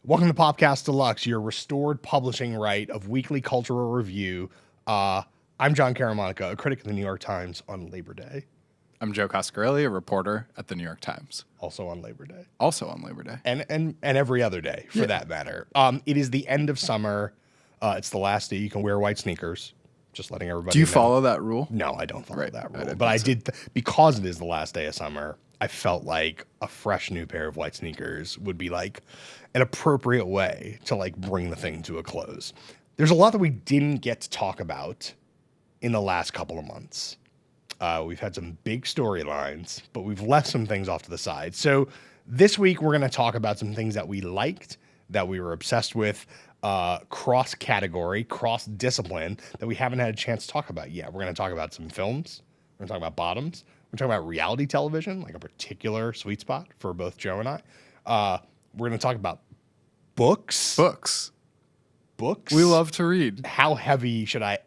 Welcome to Popcast Deluxe, your restored publishing right of weekly cultural review. I'm John Caramanica, a critic of the New York Times on Labor Day. I'm Joe Coscarelli, a reporter at the New York Times. Also on Labor Day. Also on Labor Day. And every other day, for that matter. It is the end of summer. It's the last day you can wear white sneakers. Just letting everybody know. Do you follow that rule? No, I don't follow that rule. I But I did, because it is the last day of summer, I felt like a fresh new pair of white sneakers would be like an appropriate way to like bring the thing to a close. There's a lot that we didn't get to talk about in the last couple of months. We've had some big storylines, but we've left some things off to the side. So this week we're going to talk about some things that we liked, that we were obsessed with, cross-category, cross-discipline, that we haven't had a chance to talk about yet. We're going to talk about some films. We're going to talk about bottoms. We're talking about reality television, like a particular sweet spot for both Joe and I. We're going to talk about books. Books. We love to read. How heavy should I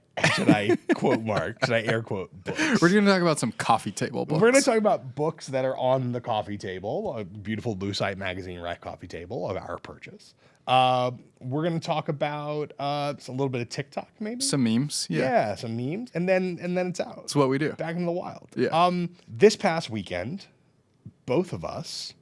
quote mark? Should I air quote books? We're going to talk about some coffee table books. We're going to talk about books that are on the coffee table, a beautiful Lucite magazine rack coffee table of our purchase. We're going to talk about a little bit of TikTok, maybe some memes. Yeah, some memes, and then it's out. That's what we do. Back in the wild. Yeah. This past weekend, both of us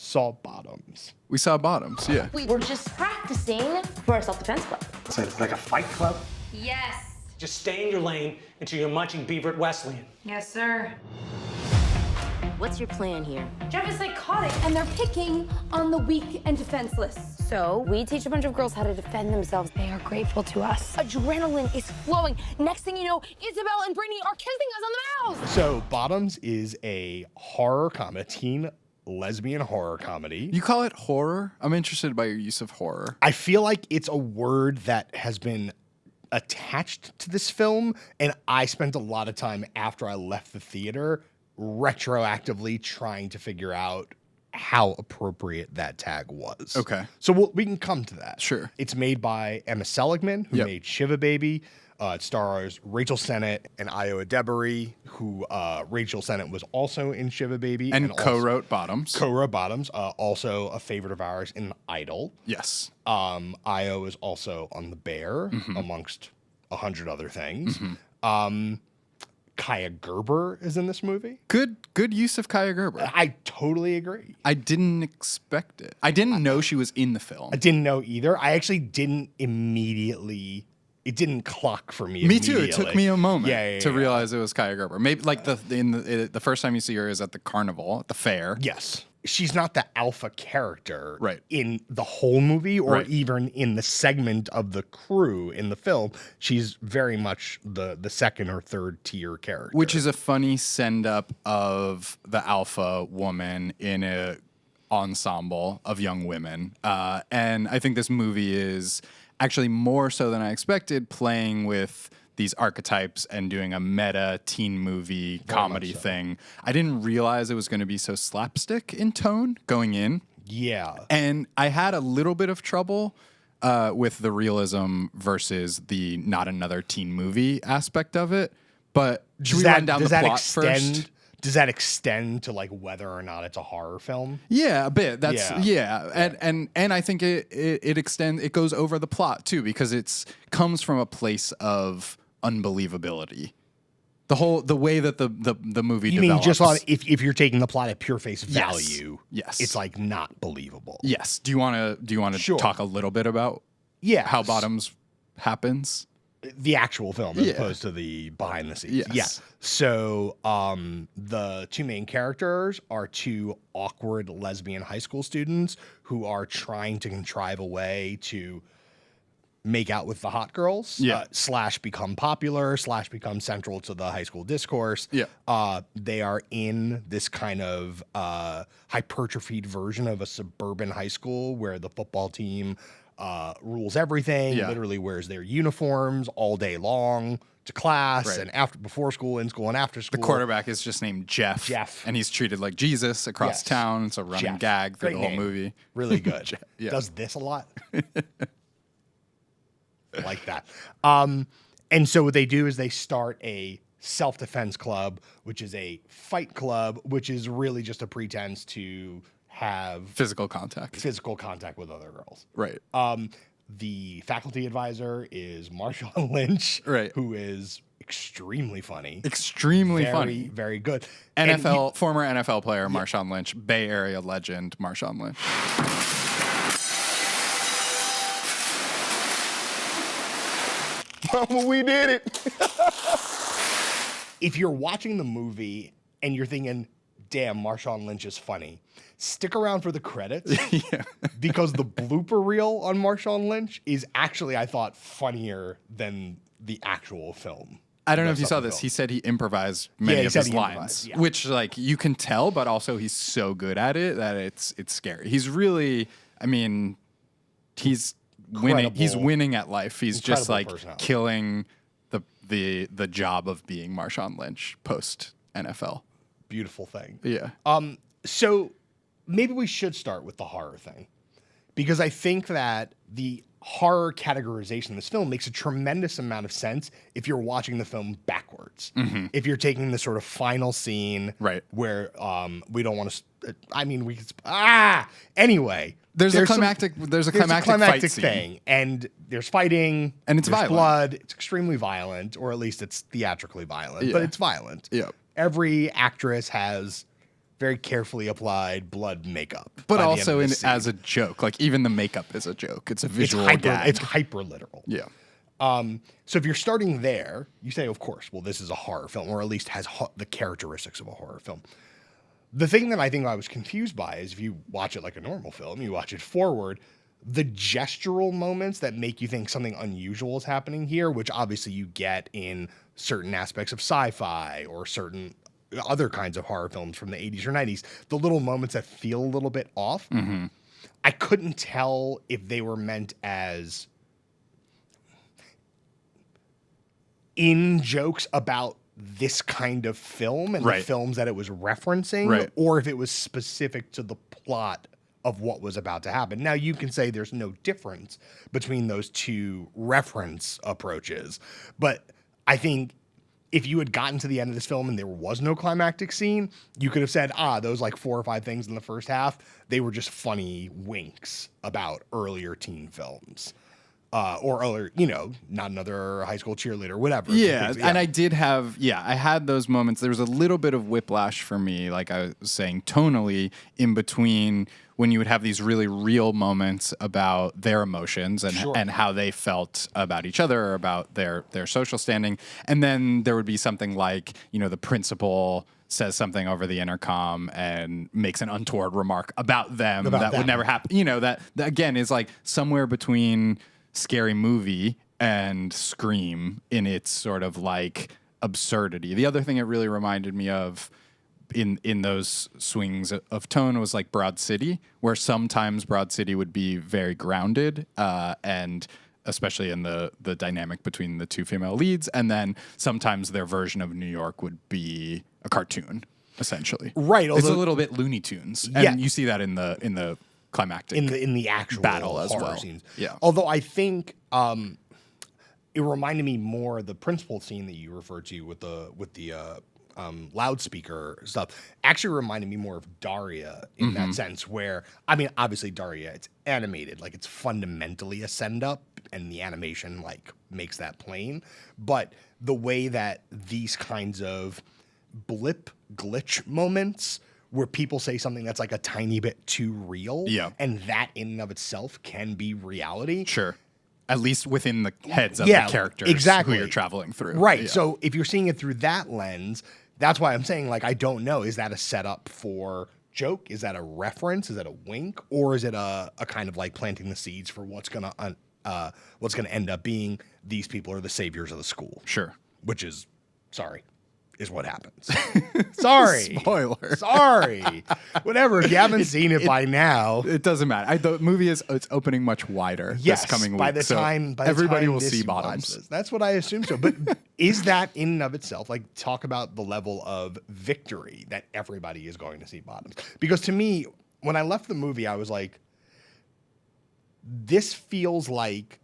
saw Bottoms. We saw Bottoms. Yeah. We were just practicing for a self-defense club. So it's like a fight club? Yes. Just stay in your lane until you're munching beaver at Wesleyan. Yes, sir. What's your plan here? Jeff is psychotic, and they're picking on the weak and defenseless. So, we teach a bunch of girls how to defend themselves. They are grateful to us. Adrenaline is flowing. Next thing you know, Isabel and Brittany are kissing us on the mouth. So, Bottoms is a horror comedy, teen lesbian horror comedy. You call it horror? I'm interested by your use of horror. I feel like it's a word that has been attached to this film, and I spent a lot of time after I left the theater retroactively trying to figure out how appropriate that tag was. Okay. So we can come to that. Sure. It's made by Emma Seligman, who made Shiva Baby. It stars Rachell Sennott and Edibiri, who Rachell Sennott was also in Shiva Baby. And co-wrote Bottoms. Co-wrote Bottoms, also a favorite of ours in Idol. Yes. Io is also on The Bear, amongst 100 other things. Kaya Gerber is in this movie. Good use of Kaya Gerber. I totally agree. I didn't expect it. I didn't know she was in the film. I didn't know either. I actually didn't immediately. It didn't clock for me. Me too. It took me a moment to Yeah. realize it was Kaya Gerber. Maybe like the first time you see her is at the carnival, at the fair. Yes. She's not the alpha character Right. in the whole movie or Right. even in the segment of the crew in the film. She's very much the second or third tier character. Which is a funny send up of the alpha woman in a ensemble of young women. And I think this movie is actually more so than I expected, playing with these archetypes and doing a meta teen movie comedy thing. I didn't realize it was going to be so slapstick in tone going in. Yeah. And I had a little bit of trouble with the realism versus the not another teen movie aspect of it. But should we run down the plot first? Does that extend to like whether or not it's a horror film? Yeah, a bit. And I think it goes over the plot too, because it's comes from a place of unbelievability. The way that the movie You develops. mean just on if you're taking the plot at pure face value, Yes. it's like not believable. Yes. Do you want to Sure. talk a little bit about how Bottoms happens? The actual film as opposed to the behind the scenes. Yes. Yeah. So the two main characters are two awkward lesbian high school students who are trying to contrive a way to make out with the hot girls, / become popular, / become central to the high school discourse. Yeah. They are in this kind of hypertrophied version of a suburban high school where the football team rules everything, literally wears their uniforms all day long to class and before school, in school, and after school. The quarterback is just named Jeff. And he's treated like Jesus across town. It's a running gag through the whole movie. Really good. Yeah. Does this a lot. Like that. And so what they do is they start a self-defense club, which is a fight club, which is really just a pretense to have Physical contact. with other girls. Right. The faculty advisor is Marshawn Lynch, Right. who is extremely funny. Extremely funny. Very good. Former NFL player Marshawn Lynch, Bay Area legend Marshawn Lynch. Mama, we did it. If you're watching the movie and you're thinking, damn, Marshawn Lynch is funny, stick around for the credits because the blooper reel on Marshawn Lynch is actually, I thought, funnier than the actual film. I don't know if you saw this. He said he improvised many of his lines, which like you can tell, but also he's so good at it that it's scary. He's really, I mean, he's winning. He's winning at life. He's just like killing the job of being Marshawn Lynch post NFL. Beautiful thing. Yeah. So maybe we should start with the horror thing, because I think that the horror categorization in this film makes a tremendous amount of sense if you're watching the film backwards. Mm-hmm. If you're taking the sort of final scene, right, where we don't want to. I mean, we could. Anyway, there's a climactic fight thing, scene. and there's fighting, and it's violent. Blood. It's extremely violent, or at least it's theatrically violent, but it's violent. Yeah. Every actress has very carefully applied blood makeup, but also as a joke. Like even the makeup is a joke. It's a visual gag. It's hyper literal. Yeah. So if you're starting there, you say, of course, well, this is a horror film, or at least has the characteristics of a horror film. The thing that I think I was confused by is if you watch it like a normal film, you watch it forward, the gestural moments that make you think something unusual is happening here, which obviously you get in certain aspects of sci-fi or certain other kinds of horror films from the 80s or 90s, the little moments that feel a little bit off, I couldn't tell if they were meant as in jokes about this kind of film and the films that it was referencing, or if it was specific to the plot of what was about to happen. Now, you can say there's no difference between those two reference approaches, but I think if you had gotten to the end of this film and there was no climactic scene, you could have said, those like 4 or 5 things in the first half, they were just funny winks about earlier teen films. Or earlier, not another high school cheerleader, whatever. Yeah, and I had those moments. There was a little bit of whiplash for me, like I was saying, tonally, in between when you would have these really real moments about their emotions and how they felt about each other or about their social standing. And then there would be something like, the principal says something over the intercom and makes an untoward remark about them that would never happen. That again is like somewhere between Scary Movie and Scream in its sort of like absurdity. The other thing it really reminded me of in those swings of tone was like Broad City, where sometimes Broad City would be very grounded and especially in the dynamic between the two female leads, and then sometimes their version of New York would be a cartoon, essentially. Right. It's a little bit Looney Tunes, and you see that in the climactic in the actual battle as well. Scenes. Yeah. Although I think it reminded me more of the principal scene that you referred to with the loudspeaker stuff. Actually, reminded me more of Daria in that sense. Where obviously Daria, it's animated, like it's fundamentally a send up, and the animation like makes that plain. But the way that these kinds of glitch moments, where people say something that's like a tiny bit too real, and that in and of itself can be reality. Sure. At least within the heads of the characters who you're traveling through. Right. Yeah. So if you're seeing it through that lens, that's why I'm saying, like, I don't know. Is that a setup for joke? Is that a reference? Is that a wink? Or is it a kind of like planting the seeds for what's gonna end up being these people are the saviors of the school? Sure. Which is what happens. Sorry. Spoiler. Sorry. Whatever. If you haven't seen it by now. It doesn't matter. The movie it's opening much wider this coming week. By the time everybody will see bottoms. That's what I assume so. But is that in and of itself, like, talk about the level of victory that everybody is going to see bottoms? Because to me, when I left the movie, I was like, this feels like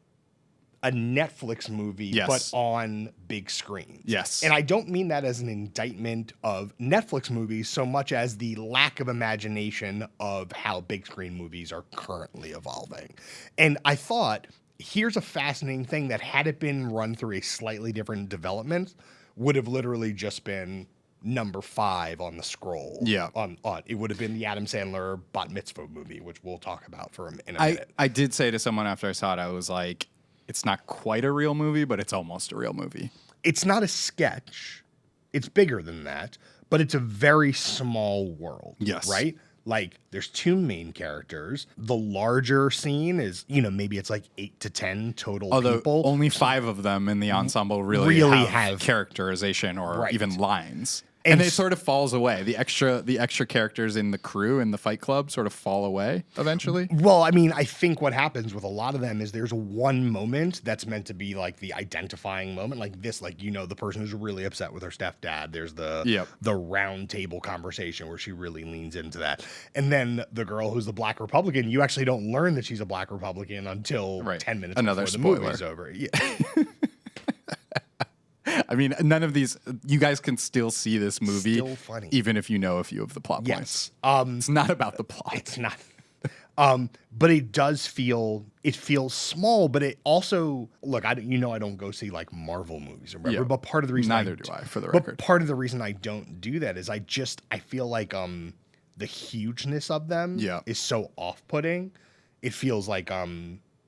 a Netflix movie, Yes. but on big screens. Yes. And I don't mean that as an indictment of Netflix movies so much as the lack of imagination of how big screen movies are currently evolving. And I thought, here's a fascinating thing that had it been run through a slightly different development, would have literally just been number 5 on the scroll. Yeah. On it would have been the Adam Sandler Bat Mitzvah movie, which we'll talk about in a minute. I did say to someone after I saw it, I was like, it's not quite a real movie, but it's almost a real movie. It's not a sketch. It's bigger than that, but it's a very small world. Yes. Right? Like, there's 2 main characters. The larger scene is, maybe it's like 8 to 10 total Although people. only 5 of them in the ensemble really have characterization or Right. even lines. And And it sort of falls away. The extra characters in the crew in the Fight Club sort of fall away eventually. Well, I mean, I think what happens with a lot of them is there's one moment that's meant to be like the identifying moment, like this, like, the person who's really upset with her stepdad. There's the round table conversation where she really leans into that. And then the girl who's the Black Republican, you actually don't learn that she's a Black Republican until 10 minutes Another before the spoiler. movie's over. Yeah. I mean, none of these, you guys can still see this movie, Still funny. even if you know a few of the plot points. Yes. It's not about the plot. It's not. But it does feel, it feels small, but it also, look, I don't go see like Marvel movies or whatever, Yeah. but part of the reason Neither do I, for the but record. part of the reason I don't do that is I feel like the hugeness of them is so off-putting. It feels like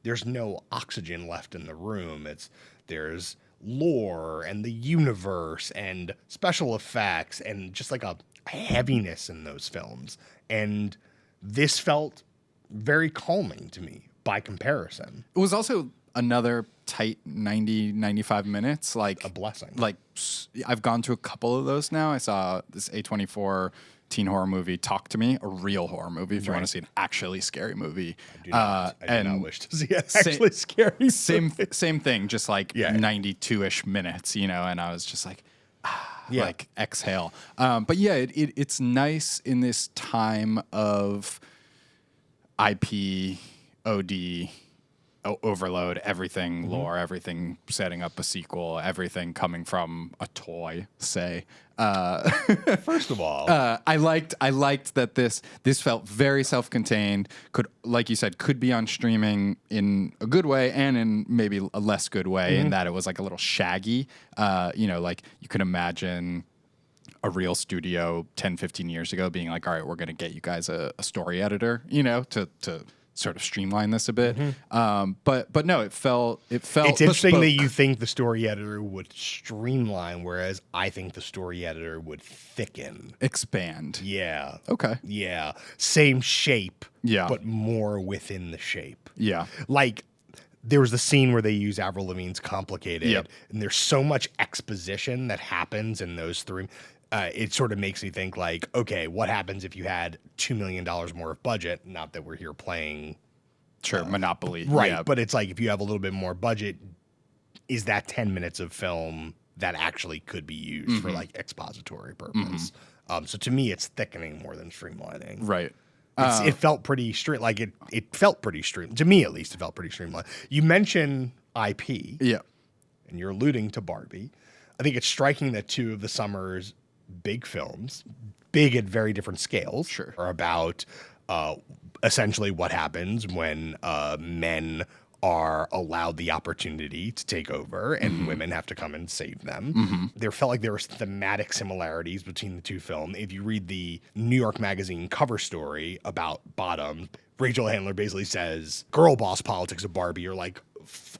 there's no oxygen left in the room. There's lore and the universe and special effects and just like a heaviness in those films. And this felt very calming to me by comparison. It was also another tight 90, 95 minutes. Like A blessing. Like, I've gone to a couple of those now. I saw this A24 teen horror movie, Talk to Me, a real horror movie if you want to see an actually scary movie. I do not wish to see it actually scary. Same thing, just like Yeah. 92-ish minutes, and I was just like, Yeah. like exhale. But yeah, it's nice in this time of IP, OD, overload, everything lore, everything setting up a sequel, everything coming from a toy, say. First of all, I liked that this felt very self-contained, could, like you said, could be on streaming in a good way and in maybe a less good way, in that it was like a little shaggy. Like you could imagine a real studio 10, 15 years ago being like, all right, we're going to get you guys a story editor, to sort of streamline this a bit. But no, it felt it's interesting bespoke. that you think the story editor would streamline, whereas I think the story editor would thicken. Expand. Yeah. Okay. Yeah. Same shape. Yeah. But more within the shape. Yeah. Like, there was the scene where they use Avril Lavigne's Complicated, Yep. and there's so much exposition that happens in those 3. It sort of makes me think like, okay, what happens if you had $2 million more of budget? Not that we're here playing Sure. Monopoly. right, Yeah. but it's like if you have a little bit more budget, is that 10 minutes of film that actually could be used for like expository purpose? So to me, it's thickening more than streamlining. Right. It felt pretty straight. Like it felt pretty stream to me, at least. It felt pretty streamlined. You mention IP, Yeah. and you're alluding to Barbie. I think it's striking that 2 of the summer's big films, big at very different scales, Sure. are about essentially what happens when men are allowed the opportunity to take over and women have to come and save them. There felt like there were thematic similarities between the 2 films. If you read the New York Magazine cover story about Bottom, Rachel Handler basically says girl boss politics of Barbie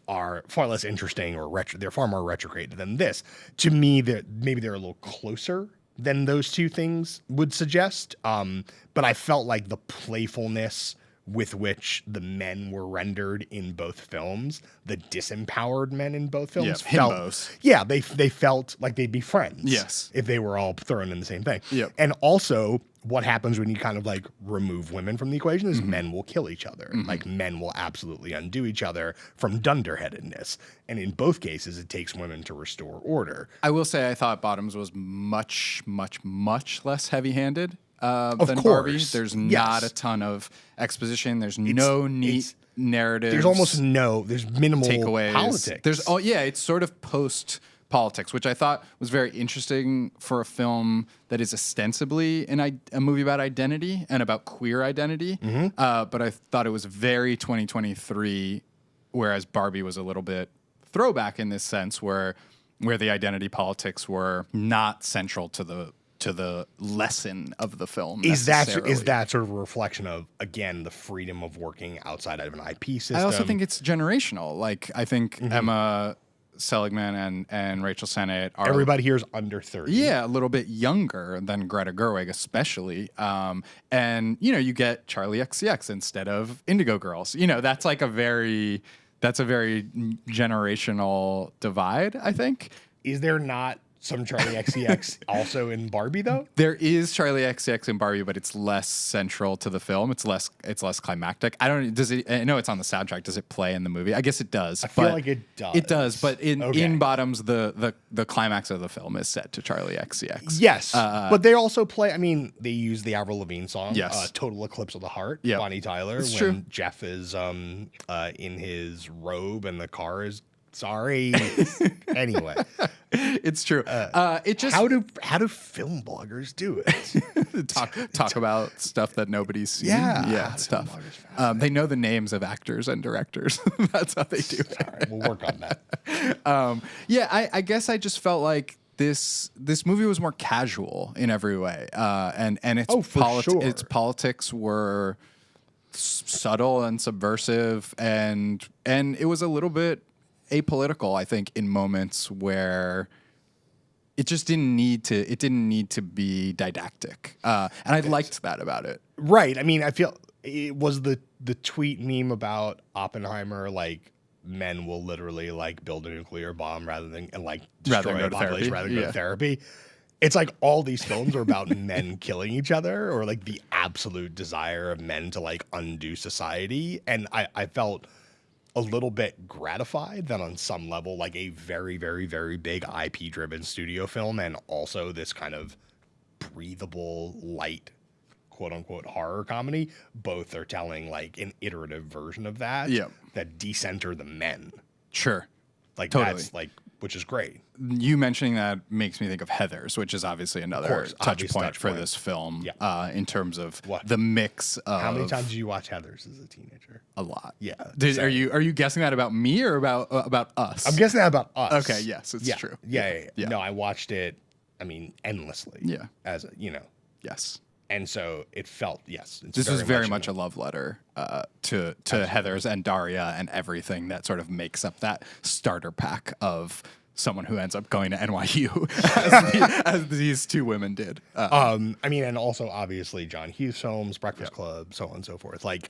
are far less interesting or they're far more retrograde than this. To me, maybe they're a little closer than those 2 things would suggest. But I felt like the playfulness with which the men were rendered in both films, the disempowered men in both films, himbos. They felt like they'd be friends. Yes. If they were all thrown in the same thing. Yep. And also, what happens when you kind of like remove women from the equation is men will kill each other. Like men will absolutely undo each other from dunderheadedness. And in both cases, it takes women to restore order. I will say I thought Bottoms was much, much, much less heavy-handed. than course, Barbie. There's yes. not a ton of exposition. There's no neat narrative. There's minimal takeaways. politics. It's sort of post politics, which I thought was very interesting for a film that is ostensibly a movie about identity and about queer identity. But I thought it was very 2023, whereas Barbie was a little bit throwback in this sense, where the identity politics were not central to the lesson of the film. Is that sort of a reflection of, again, the freedom of working outside of an IP system? I also think it's generational. Like, I think Emma Seligman and Rachell Sennott are... Everybody here is under 30. Yeah, a little bit younger than Greta Gerwig, especially. And, you get Charlie XCX instead of Indigo Girls. That's like a very generational divide, I think. Is there not some Charlie XCX also in Barbie, though? There is Charlie XCX in Barbie, but it's less central to the film. It's less climactic. I know it's on the soundtrack. Does it play in the movie? I guess it does. I feel like it does. It does, but in Bottoms, the climax of the film is set to Charlie XCX. Yes, but they also play. I mean, they use the Avril Lavigne song, Yes. "Total Eclipse of the Heart," Yep. Bonnie Tyler, It's when true. Jeff is in his robe and the car is sorry. Anyway, It's true. It just how do film bloggers do it? talk about stuff that nobody's seen. Yeah. it's tough. They know the names of actors and directors. That's how they do it. Sorry, we'll work on that. I guess I just felt like this movie was more casual in every way, and its sure. its politics were subtle and subversive, and it was a little bit apolitical, I think, in moments where it just didn't need to be didactic, and I liked that about it. Right. I mean, I feel it was the tweet meme about Oppenheimer, like, men will literally like build a nuclear bomb rather than destroy a population rather than go to therapy. It's like all these films are about men killing each other, or like the absolute desire of men to like undo society. And I felt a little bit gratified that on some level, like a very, very, very big IP driven studio film, and also this kind of breathable, light, quote unquote horror comedy, both are telling like an iterative version of that. Yep. That decenter the men. Sure. Like Totally. that's like, which is great. You mentioning that makes me think of Heathers, which is obviously another touch point for this film. Yeah. In terms of What? the mix of How many times did you watch Heathers as a teenager? a lot. Yeah. Are you guessing that about me or about us? I'm guessing that about us. Okay, yes, it's true. Yeah. Yeah. No, I watched it, I mean, endlessly. Yeah. As a, Yes. and so it felt, yes. This was very much a love letter to Heathers and Daria and everything that sort of makes up that starter pack of someone who ends up going to NYU as these two women did. I mean, and also obviously John Hughes films, Breakfast Club, so on and so forth. Like,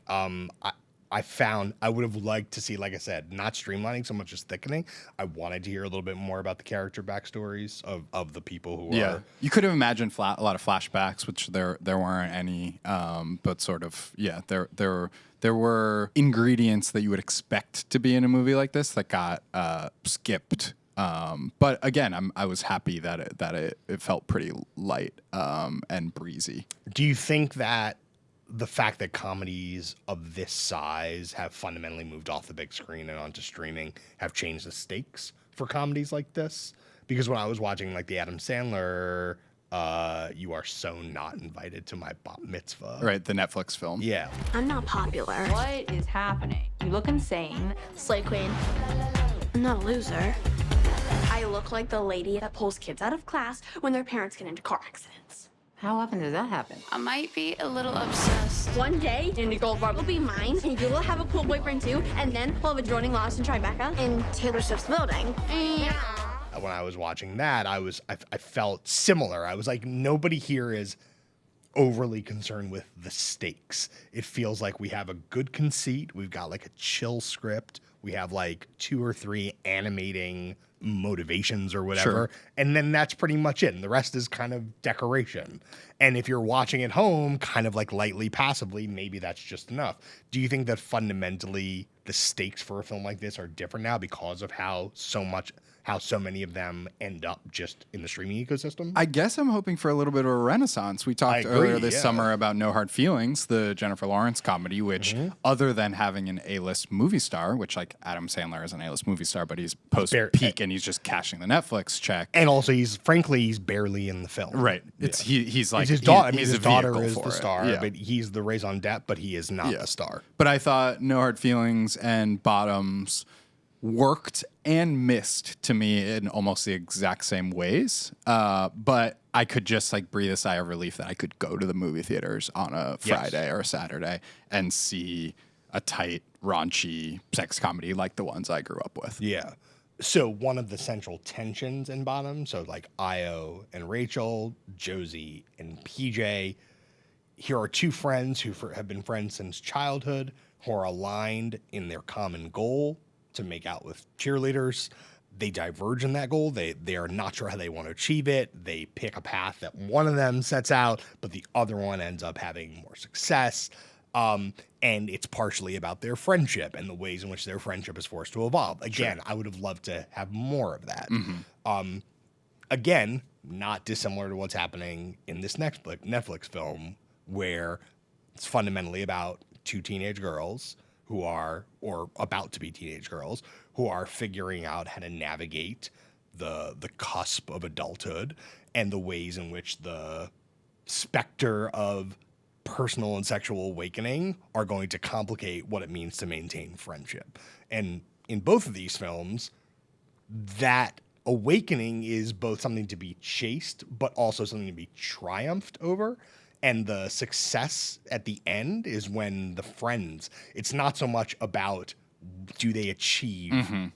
I found I would have liked to see, like I said, not streamlining so much as thickening. I wanted to hear a little bit more about the character backstories of the people who are. You could have imagined a lot of flashbacks, which there weren't any, but sort of there were ingredients that you would expect to be in a movie like this that got skipped. But again, I was happy that it felt pretty light and breezy. Do you think that the fact that comedies of this size have fundamentally moved off the big screen and onto streaming have changed the stakes for comedies like this? Because when I was watching like the Adam Sandler, You Are So Not Invited to My Bat Mitzvah. Right, the Netflix film. Yeah. I'm not popular. What is happening? You look insane. Slay Queen. I'm not a loser. I look like the lady that pulls kids out of class when their parents get into car accidents. How often does that happen? I might be a little obsessed. One day, Andy Goldberg will be mine, and you will have a cool boyfriend too, and then we'll have a joining loss in Tribeca in Taylor Swift's building. When I was watching that, I felt similar. I was like, nobody here is overly concerned with the stakes. It feels like we have a good conceit. We've got like a chill script. We have like 2 or 3 animating motivations or whatever. Sure. And then that's pretty much it. And the rest is kind of decoration. And if you're watching at home, kind of like lightly, passively, maybe that's just enough. Do you think that fundamentally the stakes for a film like this are different now because of how so many of them end up just in the streaming ecosystem? I guess I'm hoping for a little bit of a renaissance. We talked earlier this summer about No Hard Feelings, the Jennifer Lawrence comedy, which other than having an A-list movie star, which like Adam Sandler is an A-list movie star, but he's post-peak and he's just cashing the Netflix check. And also he's barely in the film. Right. He's like, his daughter, he's his a daughter vehicle is for the it. star, Yeah. but he's the raison d'etre, but he is not the star. But I thought No Hard Feelings and Bottoms worked and missed to me in almost the exact same ways. But I could just like breathe a sigh of relief that I could go to the movie theaters on a Friday or a Saturday and see a tight, raunchy sex comedy like the ones I grew up with. Yeah. So one of the central tensions in Bottom, so like Io and Rachell, Josie and PJ, here are 2 friends who have been friends since childhood, who are aligned in their common goal to make out with cheerleaders. They diverge in that goal. They are not sure how they want to achieve it. They pick a path that one of them sets out, but the other one ends up having more success. And it's partially about their friendship and the ways in which their friendship is forced to evolve. Again, I would have loved to have more of that. Again, not dissimilar to what's happening in this Netflix film, where it's fundamentally about 2 teenage girls who are, or about to be teenage girls, who are figuring out how to navigate the cusp of adulthood and the ways in which the specter of personal and sexual awakening are going to complicate what it means to maintain friendship. And in both of these films, that awakening is both something to be chased, but also something to be triumphed over. And the success at the end is when the friends, it's not so much about do they achieve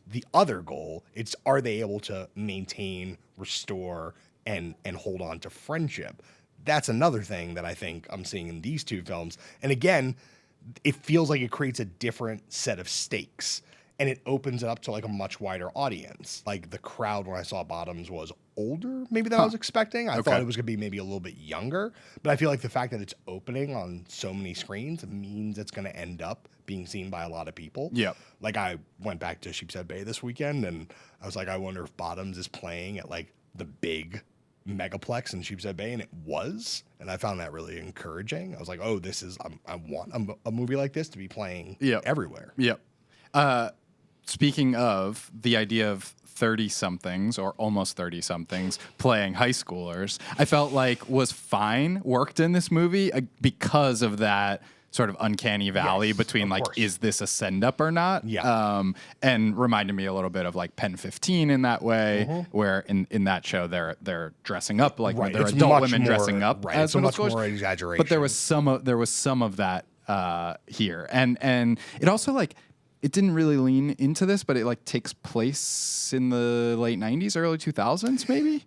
the other goal, it's are they able to maintain, restore, and hold on to friendship. That's another thing that I think I'm seeing in these 2 films. And again, it feels like it creates a different set of stakes, and it opens it up to like a much wider audience. Like the crowd when I saw Bottoms was older maybe than I was expecting. I thought it was going to be maybe a little bit younger, but I feel like the fact that it's opening on so many screens means it's going to end up being seen by a lot of people. Yep. Like I went back to Sheepshead Bay this weekend, and I was like, I wonder if Bottoms is playing at like the big megaplex in Sheepshead Bay, and it was, and I found that really encouraging. I was like, oh, this is, I want a movie like this to be playing everywhere. Yep. Speaking of the idea of 30-somethings or almost 30-somethings playing high schoolers, I felt like was fine, worked in this movie because of that sort of uncanny valley between like, is this a send-up or not? Yeah. And reminded me a little bit of like Pen 15 in that way, where in that show they're dressing up like they're It's adult much women more- dressing up right. as It's a much middle schoolers. more exaggeration. But there was some of that here, and it also like. It didn't really lean into this, but it like takes place in the late 90s, early 2000s, maybe.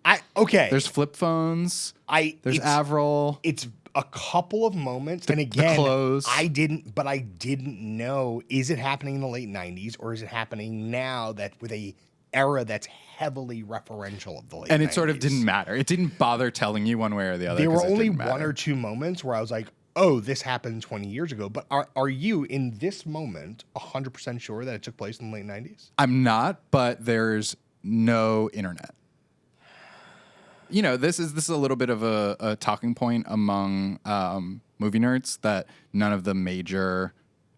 There's flip phones. There's Avril. It's a couple of moments, and again, clothes. I didn't know, is it happening in the late 90s or is it happening now that with a era that's heavily referential of the late 90s? And it sort of didn't matter. It didn't bother telling you one way or the other. There were 'cause it only didn't 1 matter. or 2 moments where I was like, oh, this happened 20 years ago. But are you, in this moment, 100% sure that it took place in the late 90s? I'm not, but there's no internet. You know, this is a little bit of a talking point among movie nerds that none of the major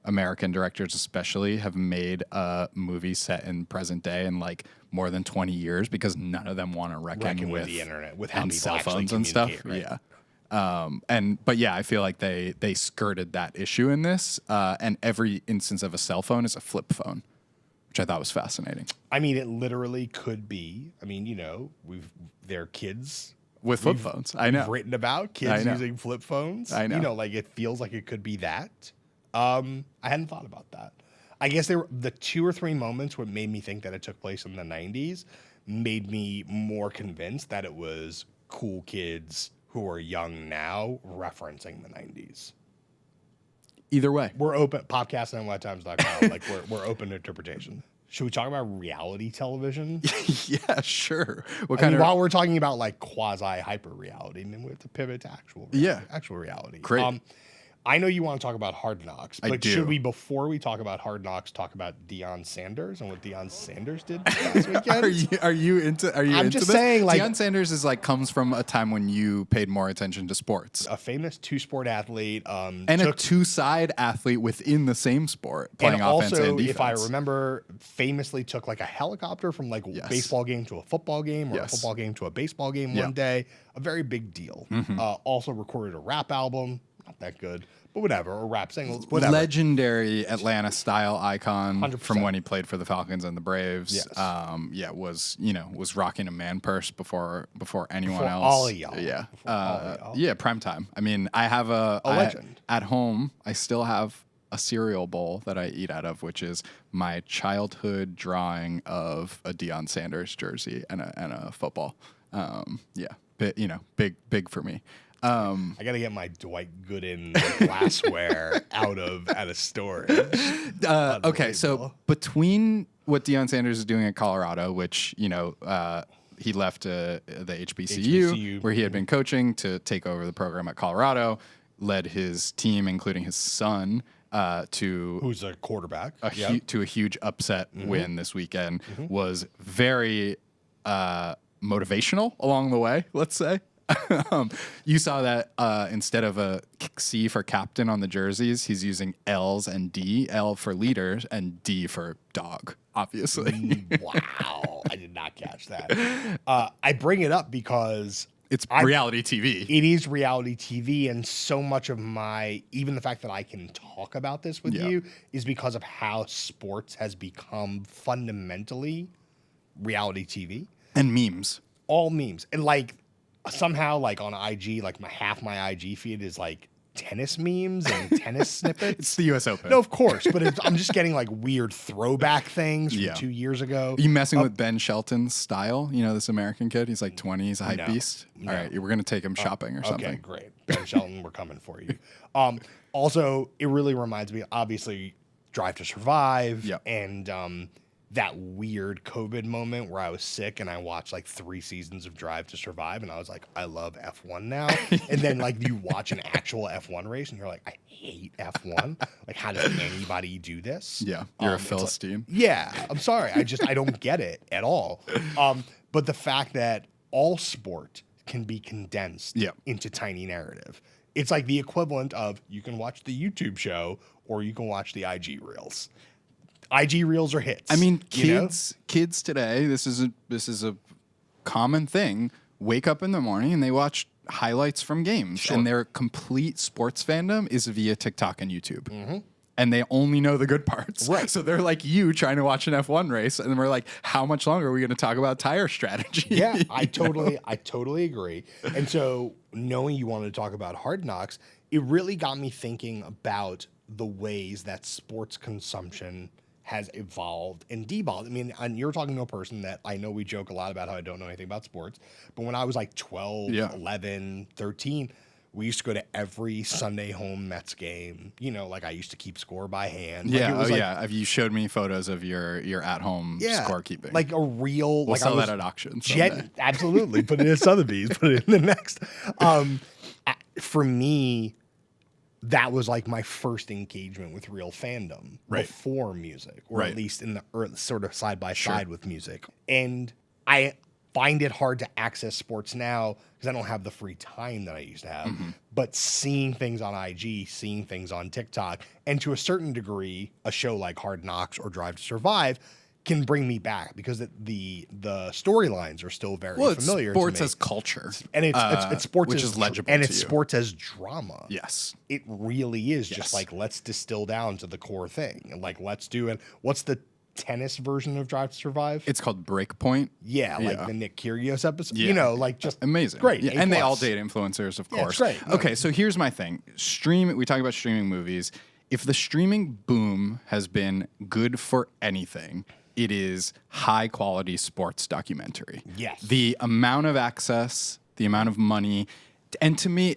American directors especially have made a movie set in present day in like more than 20 years because none of them want to reckon with the internet, with how and people cell actually phones and stuff. communicate, right? Yeah. But yeah, I feel like they skirted that issue in this, and every instance of a cell phone is a flip phone, which I thought was fascinating. I mean, it literally could be. I mean, you know, they're kids With flip phones. I know. We've written about kids using flip phones. I know. You know, like it feels like it could be that. I hadn't thought about that. I guess there were the 2 or 3 moments what made me think that it took place in the 90s made me more convinced that it was cool kids who are young now referencing the 90s. Either way. We're open. Popcast and nytimes.com. Like we're open to interpretation. Should we talk about reality television? Yeah, sure. What I kind mean, of while we're talking about like quasi hyper reality, I mean, we have to pivot to actual reality. Great. I know you want to talk about Hard Knocks, I but do. should we, before we talk about Hard Knocks, talk about Deion Sanders and what Deion Sanders did last weekend? Are you into I'm just this? saying, like, Deion Sanders is like comes from a time when you paid more attention to sports. a famous two-sport athlete, And a two-side athlete within the same sport, playing and offense also, and defense. if I remember, famously took like a helicopter from like a baseball game to a football game, or a football game to a baseball game one day. A very big deal. Also recorded a rap album, not that good, but whatever, or rap singles, whatever. Legendary Atlanta style icon 100%. from when he played for the Falcons and the Braves. Yes. Was rocking a man purse before anyone Before else. all of y'all. Yeah. Before all of y'all. Yeah, prime time. I mean, I have a legend. At home, I still have a cereal bowl that I eat out of, which is my childhood drawing of a Deion Sanders jersey and a football. Big for me. I gotta get my Dwight Gooden glassware out of storage. Okay, so between what Deion Sanders is doing at Colorado, which he left the HBCU, where he had been coaching, to take over the program at Colorado, led his team, including his son, to Who's a quarterback? to a huge upset win this weekend, was very motivational along the way, let's say. You saw that instead of a C for captain on the jerseys, he's using L's and D. L for leaders and D for dog, obviously. Wow, I did not catch that. I bring it up because It's reality TV. it is reality TV, and so much of even the fact that I can talk about this with you is because of how sports has become fundamentally reality TV. And memes. All memes. And like somehow like on IG, like half my IG feed is like tennis memes and tennis snippets. It's the US Open. No, of course, but I'm just getting like weird throwback things from 2 years ago. Are you messing with Ben Shelton's style? You know, this American kid? He's like 20. He's a hype beast. No. All right, we're going to take him shopping or something. Okay, great. Ben Shelton, we're coming for you. Also, it really reminds me, obviously, Drive to Survive and that weird COVID moment where I was sick and I watched like 3 seasons of Drive to Survive and I was like, I love F1 now. And then like you watch an actual F1 race and you're like, I hate F1. Like, how does anybody do this? Yeah, you're a It's Philistine. I'm sorry. I don't get it at all. But the fact that all sport can be condensed into tiny narrative. It's like the equivalent of you can watch the YouTube show or you can watch the IG Reels. IG Reels are hits. I mean, kids today, this is a common thing. Wake up in the morning and they watch highlights from games, and their complete sports fandom is via TikTok and YouTube. And they only know the good parts. Right. So they're like you trying to watch an F1 race, and we're like, how much longer are we going to talk about tire strategy? Yeah, I totally agree. And so knowing you wanted to talk about Hard Knocks, it really got me thinking about the ways that sports consumption has evolved and devolved. I mean, and you're talking to a person that I know we joke a lot about how I don't know anything about sports, but when I was like 12, 11, 13, we used to go to every Sunday home Mets game. You know, like I used to keep score by hand. You showed me photos of your at-home scorekeeping. Like a real... We'll like sell that at auction someday. Absolutely. Put it in Sotheby's. Put it in the next. For me, that was like my first engagement with real fandom before music, or at least in the sort of side by side with music. And I find it hard to access sports now because I don't have the free time that I used to have. But seeing things on IG, seeing things on TikTok, and to a certain degree, a show like Hard Knocks or Drive to Survive can bring me back because the storylines are still very familiar. Sports to me. as culture, and it's sports which as, is legible, and to it's you. sports as drama. Yes, it really is just like let's distill down to the core thing, and like let's do it. What's the tennis version of Drive to Survive? It's called Breakpoint. Yeah, like the Nick Kyrgios episode. Yeah. You know, like just amazing, great. Yeah. And they all date influencers, of course. It's great. Okay, so here's my thing: we talk about streaming movies. If the streaming boom has been good for anything, it is high quality sports documentary. Yes. The amount of access, the amount of money, and to me,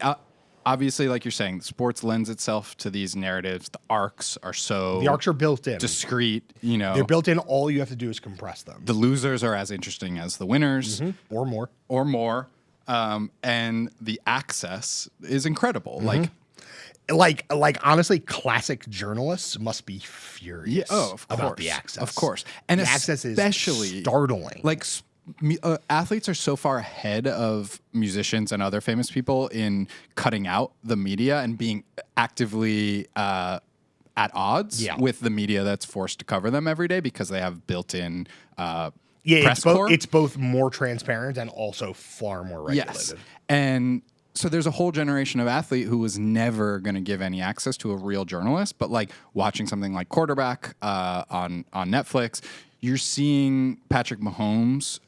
obviously, like you're saying, sports lends itself to these narratives. The arcs are built in. discreet. You know, They're built in. All you have to do is compress them. the losers are as interesting as the winners, Or more. or more. And the access is incredible. Like honestly, classic journalists must be furious about the access. Of course. And the access is especially startling. Like athletes are so far ahead of musicians and other famous people in cutting out the media and being actively at odds with the media that's forced to cover them every day because they have built-in press corps. It's both more transparent and also far more regulated. Yes. And so there's a whole generation of athlete who was never going to give any access to a real journalist, but like watching something like Quarterback on Netflix, you're seeing Patrick Mahomes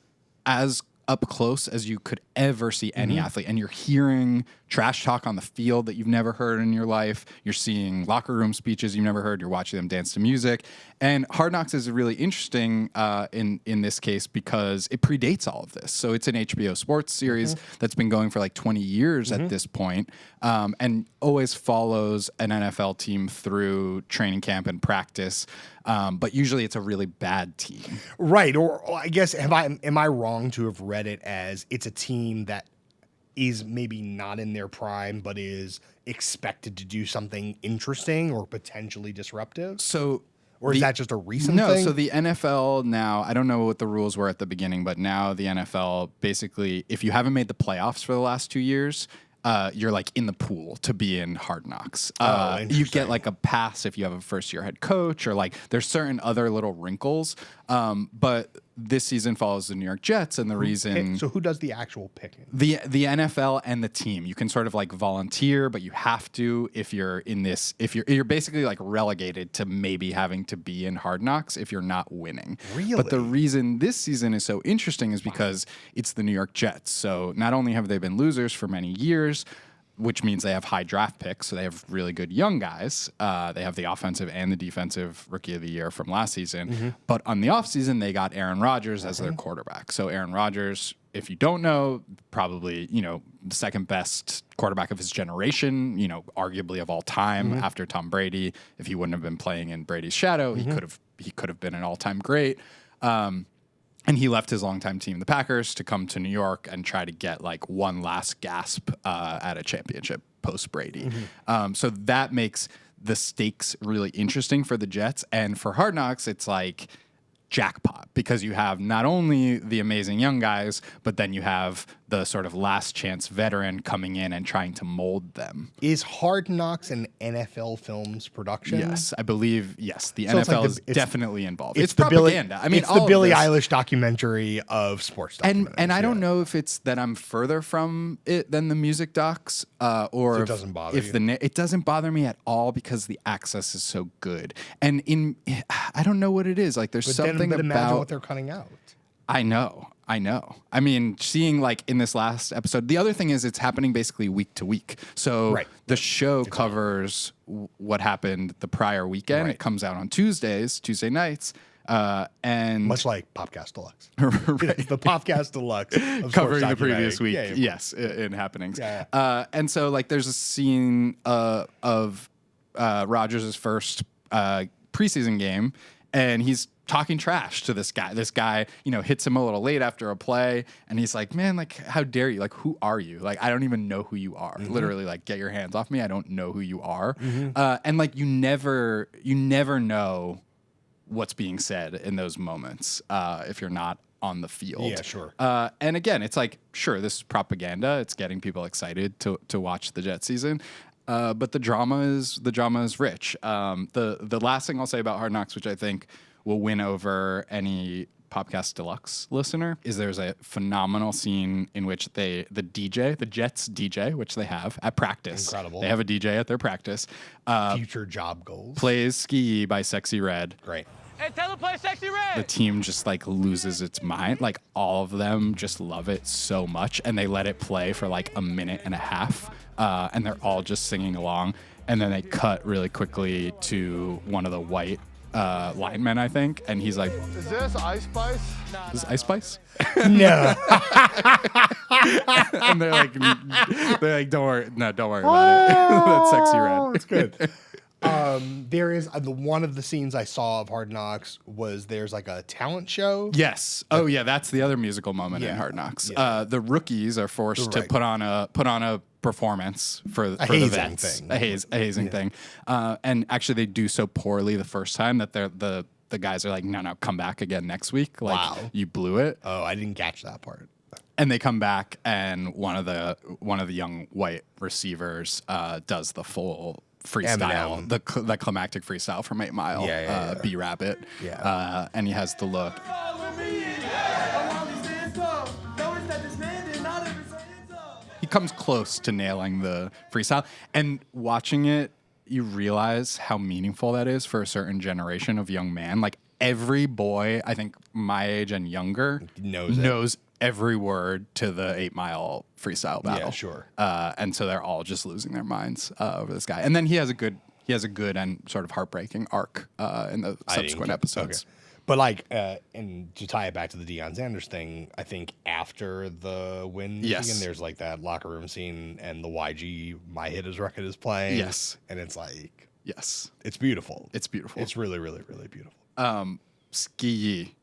as up close as you could ever see any athlete, and you're hearing trash talk on the field that you've never heard in your life. You're seeing locker room speeches you've never heard. You're watching them dance to music. And Hard Knocks is really interesting in this case because it predates all of this. So it's an HBO sports series that's been going for like 20 years at this point, and always follows an NFL team through training camp and practice. But usually it's a really bad team. Right. Or I guess am I wrong to have read it as it's a team that is maybe not in their prime, but is expected to do something interesting or potentially disruptive? So, or is that just a recent no, thing? so the NFL now, I don't know what the rules were at the beginning, but now the NFL basically, if you haven't made the playoffs for the last 2 years, you're like in the pool to be in Hard Knocks. You get like a pass if you have a first-year head coach, or like there's certain other little wrinkles. But this season follows the New York Jets, and the reason. So who does the actual picking? The NFL and the team. You can sort of like volunteer, but you have to if you're in this. If you're basically like relegated to maybe having to be in Hard Knocks if you're not winning. Really? But the reason this season is so interesting is because it's the New York Jets. So not only have they been losers for many years, which means they have high draft picks, so they have really good young guys. They have the offensive and the defensive rookie of the year from last season. But on the offseason, they got Aaron Rodgers as their quarterback. So Aaron Rodgers, if you don't know, probably, the second best quarterback of his generation, arguably of all time after Tom Brady. If he wouldn't have been playing in Brady's shadow, he could have been an all-time great. And he left his longtime team, the Packers, to come to New York and try to get like one last gasp at a championship post Brady. So that makes the stakes really interesting for the Jets. And for Hard Knocks, it's like jackpot because you have not only the amazing young guys, but then you have the sort of last chance veteran coming in and trying to mold them. Is Hard Knocks an NFL Films production? Yes, I believe, yes. The So it's NFL like is definitely involved. It's the propaganda. It's the Billie Eilish documentary of sports documentaries. And I don't know if it's that I'm further from it than the music docs, or So it doesn't bother you? it doesn't bother me at all because the access is so good. And I don't know what it is. Like there's But something then imagine about what they're cutting out. I know. I mean, seeing like in this last episode, the other thing is it's happening basically week to week. So the show covers what happened the prior weekend. It comes out on Tuesday nights. And much like Popcast Deluxe. It's the Popcast Deluxe of covering the previous week. Yes, in happenings. And so like there's a scene of Rodgers' first preseason game, and he's talking trash to this guy. This guy, hits him a little late after a play, and he's like, "Man, like, how dare you? Like, who are you? Like, I don't even know who you are. Literally, like, get your hands off me. I don't know who you are." And like, you never know what's being said in those moments if you're not on the field. Yeah, sure. And again, it's like, sure, this is propaganda. It's getting people excited to watch the Jet season. But the drama is rich. The last thing I'll say about Hard Knocks, which I think will win over any Popcast Deluxe listener, is there's a phenomenal scene in which the Jets DJ, which they have at practice. Incredible. They have a DJ at their practice. Future job goals. Plays Ski by Sexy Red. Great. Hey, tell them play Sexy Red. The team just like loses its mind. Like all of them just love it so much, and they let it play for like a minute and a half, and they're all just singing along. And then they cut really quickly to one of the white linemen, I think, and he's like, Is this Ice Spice? "Is this Ice Spice?" No. And they're like, "Don't worry, don't worry about it. That's Sexy Red." It's good. There is one of the scenes I saw of Hard Knocks was there's like a talent show. Yes. Oh yeah, that's the other musical moment in Yeah. Hard Knocks. Yeah. The rookies are forced to Right. put on a performance for the hazing vets. thing. A hazing thing. And actually, they do so poorly the first time that the guys are like, no, come back again next week. Like, Wow. you blew it. Oh, I didn't catch that part. And they come back, and one of the young white receivers does the full freestyle, Eminem. the climactic freestyle from 8 Mile, Yeah. B Rabbit. Yeah. And he has the look. He comes close to nailing the freestyle, and watching it, you realize how meaningful that is for a certain generation of young man. Like every boy, I think my age and younger, knows every word to the 8 Mile freestyle battle. Yeah, sure. And so they're all just losing their minds over this guy. And then he has a good and sort of heartbreaking arc in the subsequent episodes. Okay. But like, and to tie it back to the Deion Sanders thing, I think after the win, Yes. Michigan, there's like that locker room scene, and the YG My Hit Is record is playing. Yes. And it's like, Yes. it's beautiful. It's beautiful. It's really, really, really beautiful. Ski Yee.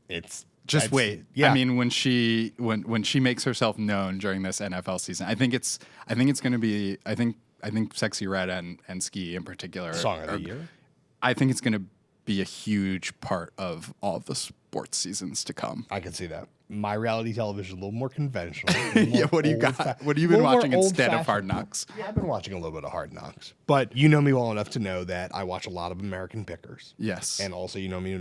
It's Just it's- wait. Yeah. I mean, when she makes herself known during this NFL season, I think it's going to be. I think Sexy Red and Ski in particular Song of the year. I think it's going to be a huge part of all of the sports seasons to come. I can see that. My reality television is a little more conventional. Yeah, what do you got? What have you been watching instead of Hard Knocks? Yeah, I've been watching a little bit of Hard Knocks, but you know me well enough to know that I watch a lot of American Pickers. Yes. And also, you know me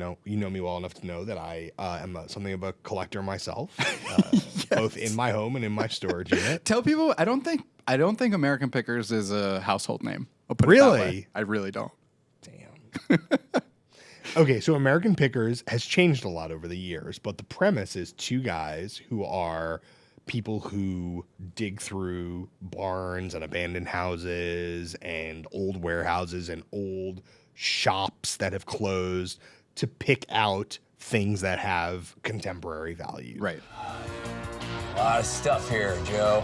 well enough to know that I am something of a collector myself, both in my home and in my storage unit. Tell people I don't think American Pickers is a household name. I'll put it that Really? way. I really don't. Damn. Okay, so American Pickers has changed a lot over the years, but the premise is two guys who are people who dig through barns and abandoned houses and old warehouses and old shops that have closed to pick out things that have contemporary value. Right. A lot of stuff here, Joe.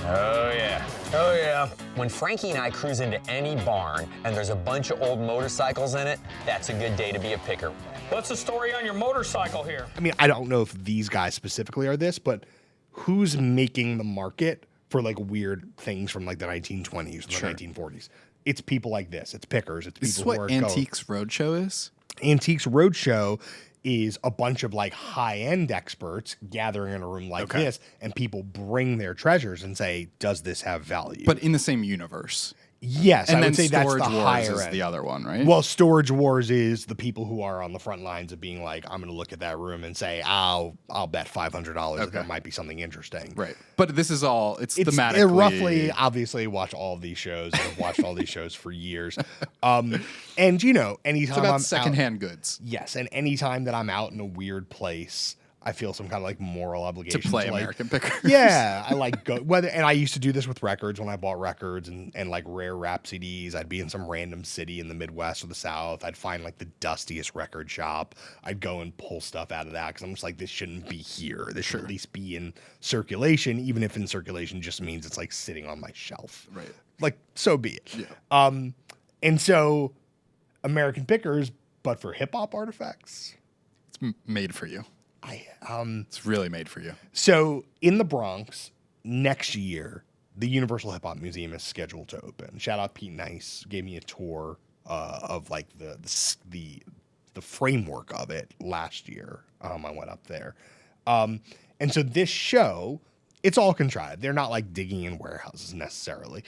Oh, yeah. Oh, yeah. When Frankie and I cruise into any barn and there's a bunch of old motorcycles in it, that's a good day to be a picker. What's the story on your motorcycle here? I mean, I don't know if these guys specifically are this, but who's making the market for like weird things from like the 1920s, Sure. the 1940s? It's people like this. It's pickers. It's people This is who what are Antiques Roadshow is? Antiques Roadshow is a bunch of like high-end experts gathering in a room like this, and people bring their treasures and say, does this have value? But in the same universe. Yes, And I then would say that's Storage the Wars higher is end. the other one, right? Well, Storage Wars is the people who are on the front lines of being like, I'm going to look at that room and say, I'll bet $500 that there might be something interesting. Right. But this is all, it's It thematically. roughly, obviously, watch all of these shows. I've watched all these shows for years. And, you know, anytime It's about I'm secondhand out, goods. Yes, and anytime that I'm out in a weird place, I feel some kind of like moral obligation To play like, American Pickers. Yeah, I like go and I used to do this with records when I bought records and like rare rap CDs. I'd be in some random city in the Midwest or the South. I'd find like the dustiest record shop. I'd go and pull stuff out of that because I'm just like, this shouldn't be here. This should at least be in circulation, even if in circulation just means it's like sitting on my shelf. Right. Like, so be it. Yeah. And so American Pickers, but for hip hop artifacts. It's made for you. It's really made for you. So in the Bronx next year, the Universal Hip Hop Museum is scheduled to open. Shout out Pete Nice, gave me a tour of like the framework of it last year. I went up there, and so this show, it's all contrived. They're not like digging in warehouses necessarily,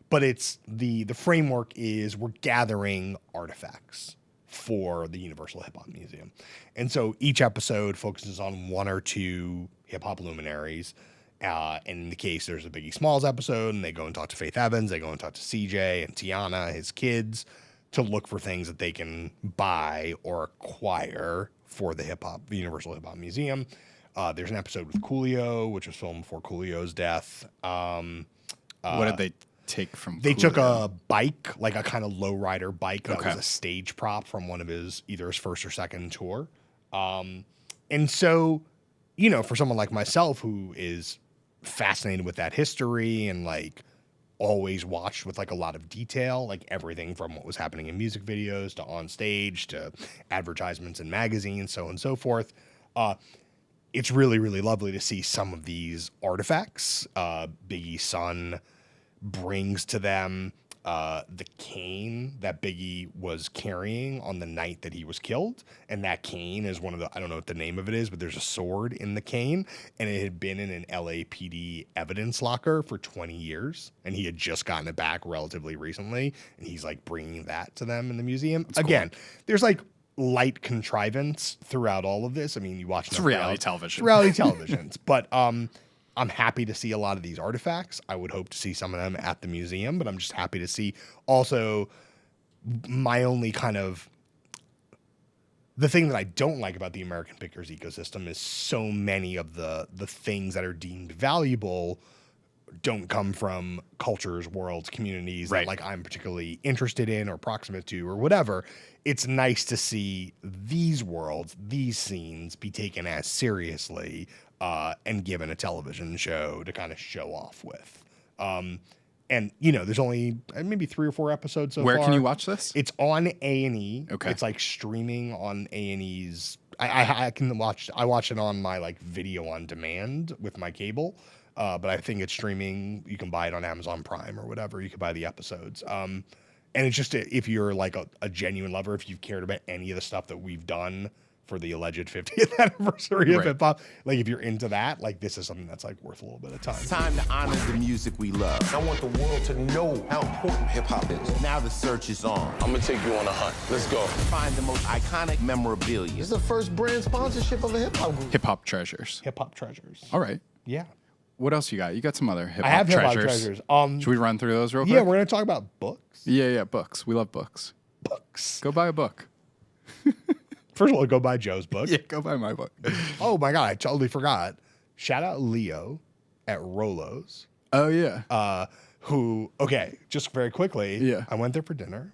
but it's the framework is we're gathering artifacts for the Universal Hip Hop Museum. And so each episode focuses on one or two hip hop luminaries. And in the case, there's a Biggie Smalls episode, and they go and talk to Faith Evans, they go and talk to CJ and Tiana, his kids, to look for things that they can buy or acquire for the Universal Hip Hop Museum. There's an episode with Coolio, which was filmed before Coolio's death. What did they take from They took Coolio? a bike, like a kind of lowrider bike that Okay. was a stage prop from one of either his first or second tour. And so, you know, for someone like myself who is fascinated with that history and like always watched with like a lot of detail, like everything from what was happening in music videos to on stage to advertisements in magazines, so on and so forth. It's really, really lovely to see some of these artifacts. Biggie's son brings to them the cane that Biggie was carrying on the night that he was killed. And that cane is one of the, I don't know what the name of it is, but there's a sword in the cane. And it had been in an LAPD evidence locker for 20 years. And he had just gotten it back relatively recently. And he's like bringing that to them in the museum. Again, there's like light contrivance throughout all of this. I mean, you watch It's reality television. reality televisions, but I'm happy to see a lot of these artifacts. I would hope to see some of them at the museum, but I'm just happy to see also my only kind of the thing that I don't like about the American Pickers ecosystem is so many of the things that are deemed valuable don't come from cultures, worlds, communities that like I'm particularly interested in or proximate to or whatever. It's nice to see these worlds, these scenes be taken as seriously and given a television show to kind of show off with. And, you know, there's only maybe 3 or 4 episodes so far. Where can you watch this? It's on A&E. Okay. It's like streaming on A&E's. I can watch. I watch it on my like video on demand with my cable. But I think it's streaming. You can buy it on Amazon Prime or whatever. You can buy the episodes. And it's just if you're like a genuine lover, if you've cared about any of the stuff that we've done for the alleged 50th anniversary of hip hop, like if you're into that, like this is something that's like worth a little bit of time. It's time to honor the music we love. I want the world to know how important hip hop is. Now the search is on. I'm gonna take you on a hunt. Let's go. Find the most iconic memorabilia. This is the first brand sponsorship of a hip hop group. Hip hop treasures. Hip hop treasures. All right. Yeah. What else you got? You got some other hip I hop have hip hop treasures. treasures. Should we run through those real quick? Yeah, we're gonna talk about books. Yeah, books. We love books. Books. Go buy a book. First of all, go buy Joe's book. Yeah, go buy my book. Oh my God, I totally forgot. Shout out Leo at Rolo's. Oh yeah. Who? Okay, just very quickly. Yeah. I went there for dinner.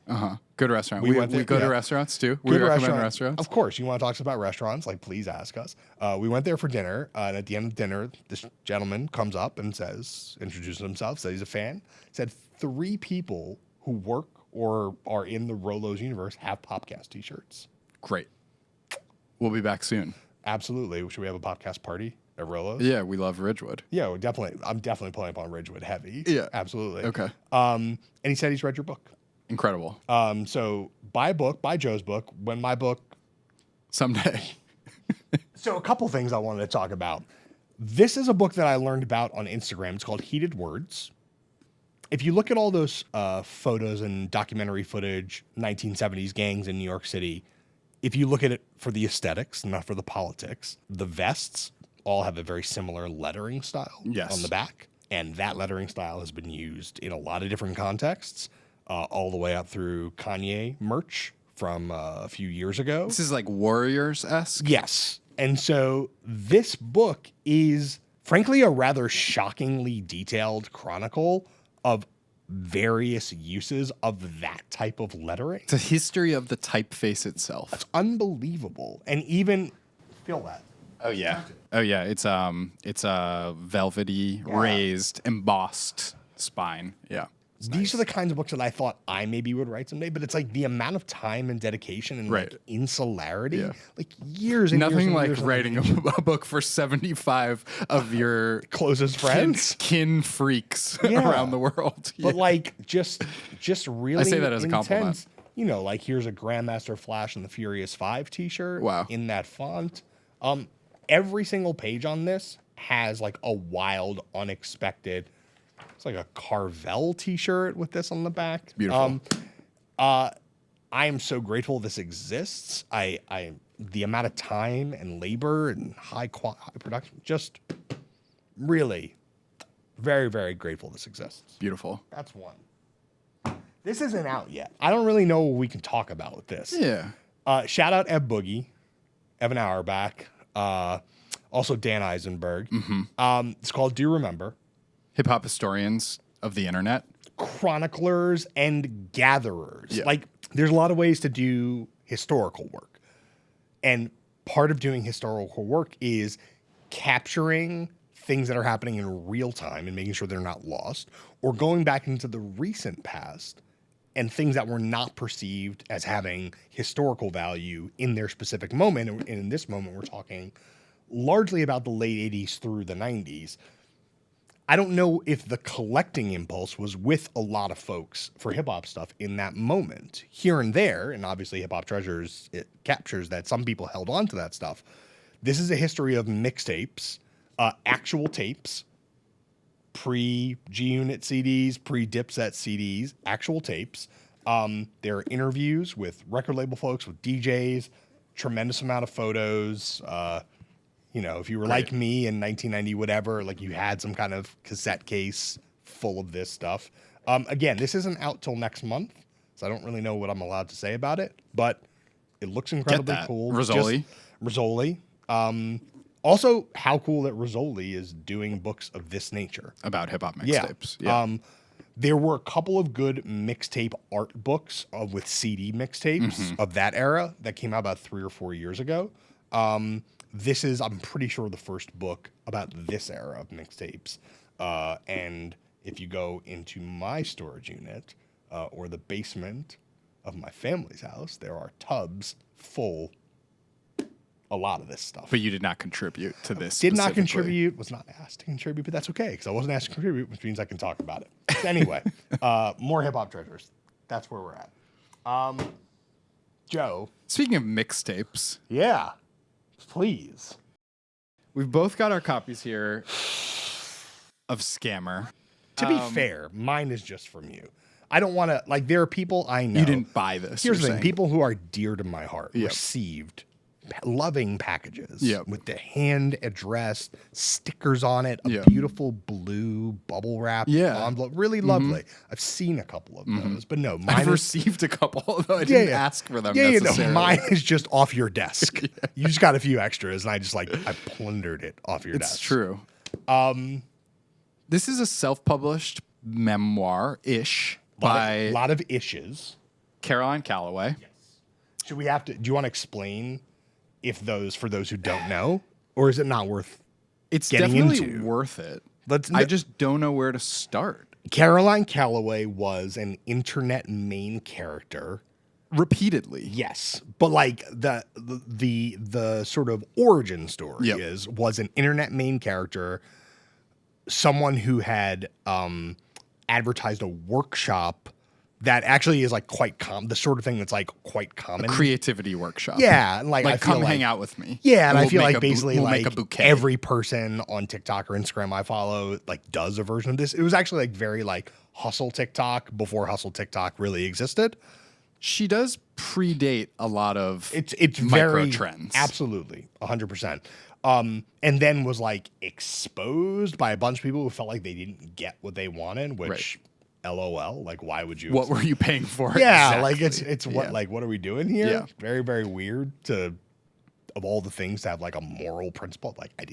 Good restaurant. We We went there- go to yeah. restaurants too. We Good recommend restaurant. restaurants. Of course, you want to talk about restaurants? Like, please ask us. We went there for dinner, and at the end of dinner, this gentleman comes up and introduces himself, says he's a fan. Said 3 people who work or are in the Rolo's universe have Popcast T-shirts. Great. We'll be back soon. Absolutely. Should we have a podcast party at Rolo's? Yeah, we love Ridgewood. Yeah, we're definitely. I'm definitely pulling up on Ridgewood heavy. Yeah. Absolutely. Okay. And he said he's read your book. Incredible. So buy a book, buy Joe's book. When my book. Someday. So a couple things I wanted to talk about. This is a book that I learned about on Instagram. It's called Heated Words. If you look at all those photos and documentary footage, 1970s gangs in New York City, if you look at it for the aesthetics, not for the politics, the vests all have a very similar lettering style on the back. And that lettering style has been used in a lot of different contexts, all the way up through Kanye merch from a few years ago. This is like Warriors-esque? Yes. And so this book is, frankly, a rather shockingly detailed chronicle of various uses of that type of lettering. It's a history of the typeface itself. It's unbelievable. And even feel that. Oh yeah. Oh yeah. It's a velvety, raised, embossed spine. Yeah. These are the kinds of books that I thought I maybe would write someday, but it's like the amount of time and dedication and like insularity, like years and Nothing years and like years writing a book for 75 of your closest friends, kin freaks around the world. But like just really I say that as a intense. compliment. You know, like here's a Grandmaster Flash and the Furious 5 t-shirt in that font. Every single page on this has like a wild, unexpected. It's like a Carvel t-shirt with this on the back. It's beautiful. I am so grateful this exists. The amount of time and labor and high production, just really very, very grateful this exists. Beautiful. That's one. This isn't out yet. I don't really know what we can talk about with this. Yeah. Shout out Eb Boogie, Evan Auerbach, also Dan Eisenberg. It's called Do You Remember? Hip hop historians of the internet. chroniclers and gatherers. Yeah. Like, there's a lot of ways to do historical work. And part of doing historical work is capturing things that are happening in real time and making sure they're not lost, or going back into the recent past and things that were not perceived as having historical value in their specific moment. And in this moment, we're talking largely about the late 80s through the 90s. I don't know if the collecting impulse was with a lot of folks for hip hop stuff in that moment. Here and there, and obviously Hip Hop Treasures, it captures that some people held on to that stuff. This is a history of mixtapes, actual tapes, pre-G-Unit CDs, pre-Dipset CDs, actual tapes. There are interviews with record label folks, with DJs, tremendous amount of photos. You know, if you were like me in 1990, whatever, like you had some kind of cassette case full of this stuff. Again, this isn't out till next month, so I don't really know what I'm allowed to say about it, but it looks incredibly cool. Rizzoli. Also, how cool that Rizzoli is doing books of this nature. About hip-hop mixtapes. Yeah. There were a couple of good mixtape art books with CD mixtapes of that era that came out about 3 or 4 years ago. This is, I'm pretty sure, the first book about this era of mixtapes. And if you go into my storage unit or the basement of my family's house, there are tubs full a lot of this stuff. But you did not contribute to this. Did not contribute, was not asked to contribute, but that's okay because I wasn't asked to contribute, which means I can talk about it. Anyway, more hip hop treasures. That's where we're at. Joe. Speaking of mixtapes. Yeah. Please. We've both got our copies here of Scammer. To be fair, mine is just from you. I don't want to, like, there are people I know. You didn't buy this. Here's the thing. People who are dear to my heart received loving packages with the hand addressed stickers on it, a beautiful blue bubble wrap envelope, really lovely. I've seen a couple of those, but no, mine I've received a couple, although I didn't ask for them necessarily. No, mine is just off your desk. You just got a few extras, and I just I plundered it off your desk. It's true. This is a self-published memoir-ish by a lot of ishes. Caroline Calloway. Yes. Should we have to? Do you want to explain? If for those who don't know, or is it not worth it's getting definitely into? Worth it. I just don't know where to start. Caroline Calloway was an internet main character. Repeatedly. Yes. But like the sort of origin story was an internet main character, someone who had advertised a workshop that actually is like quite the sort of thing that's like quite common. A creativity workshop. Yeah. And like I come feel hang out with me. Yeah. And I feel like basically we'll like make a bouquet. Every person on TikTok or Instagram I follow like does a version of this. It was actually like very like hustle TikTok before hustle TikTok really existed. She does predate a lot of it's micro very trends. Absolutely. 100%. And then was like exposed by a bunch of people who felt like they didn't get what they wanted, which LOL, like why would you? What were you paying for? Yeah, exactly. like it's what like what are we doing here? Yeah. Very, very weird to of all the things to have like a moral principle. Like I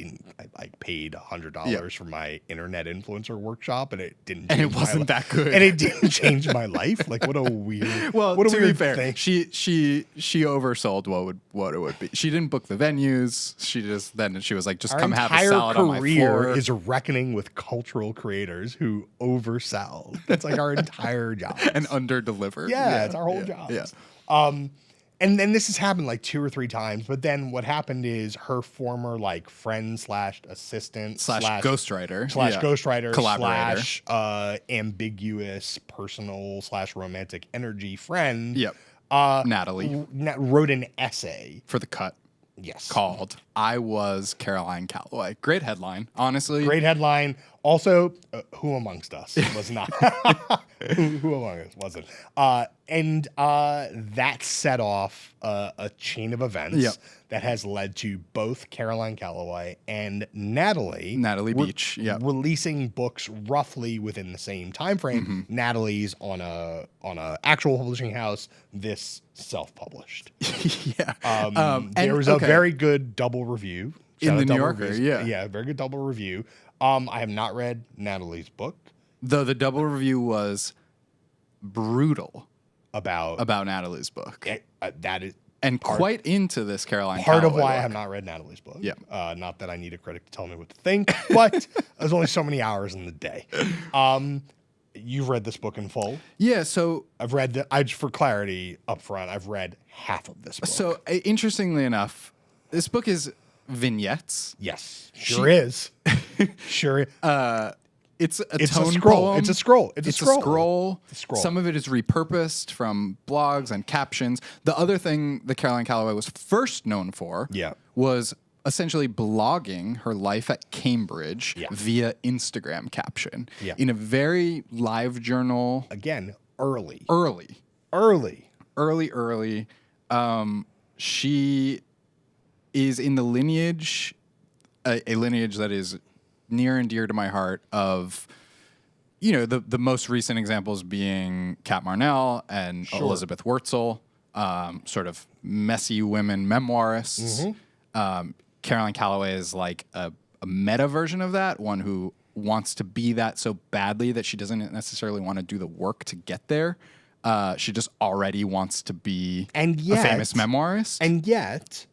paid $100 for my internet influencer workshop and it didn't change and it wasn't that good. And it didn't change my life. Like what a weird well, what a to weird be fair, thing. she oversold what it would be. She didn't book the venues. She was like, just come have a salad on my floor. Our career is reckoning with cultural creators who oversell. That's like our entire job. And underdeliver. Yeah, it's our whole job. Yeah. And then this has happened like 2 or 3 times. But then what happened is her former like friend / assistant / ghostwriter ghostwriter collaborator / ambiguous personal / romantic energy friend. Yep. Natalie wrote an essay for The Cut. Yes. Called I Was Caroline Calloway. Great headline, honestly. Great headline. Also, who amongst us was not? who among us wasn't? And that set off a chain of events that has led to both Caroline Calloway and Natalie Beach releasing books roughly within the same time frame. Natalie's on a actual publishing house. This self-published. There was a very good double review in the New Yorker. Yeah, very good double review. I have not read Natalie's book. Though the double review was brutal about Natalie's book. That is and quite into this Caroline part Calloway of why book. I have not read Natalie's book. Yeah. Not that I need a critic to tell me what to think, but there's only so many hours in the day. You've read this book in full. Yeah, so I've read for clarity up front, I've read half of this book. So interestingly enough, this book is vignettes. Yes, sure is. Sure. It's a It's tone a scroll. poem. It's a scroll. It's a scroll. It's a scroll. Some of it is repurposed from blogs and captions. The other thing that Caroline Calloway was first known for was essentially blogging her life at Cambridge via Instagram caption in a very live journal. Again, early. She is in the lineage, a lineage that is near and dear to my heart of, the most recent examples being Kat Marnell and Elizabeth Wurtzel, sort of messy women memoirists. Caroline Calloway is like a meta version of that, one who wants to be that so badly that she doesn't necessarily want to do the work to get there. She just already wants to be a famous memoirist. And yet,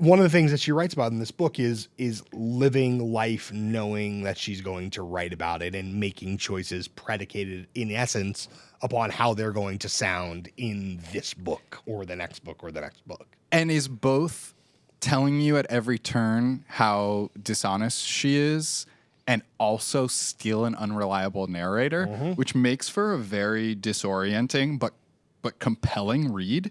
one of the things that she writes about in this book is living life knowing that she's going to write about it and making choices predicated, in essence, upon how they're going to sound in this book or the next book or the next book. And is both telling you at every turn how dishonest she is and also still an unreliable narrator, which makes for a very disorienting but compelling read.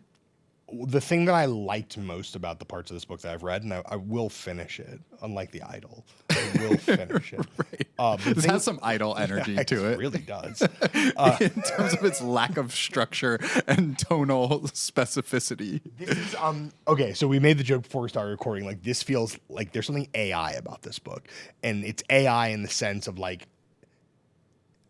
The thing that I liked most about the parts of this book that I've read, and I will finish it, unlike The Idol, I will finish it. This has some Idol energy to it. It really does. In terms of its lack of structure and tonal specificity. This is okay, so we made the joke before we started recording, like this feels like there's something AI about this book. And it's AI in the sense of like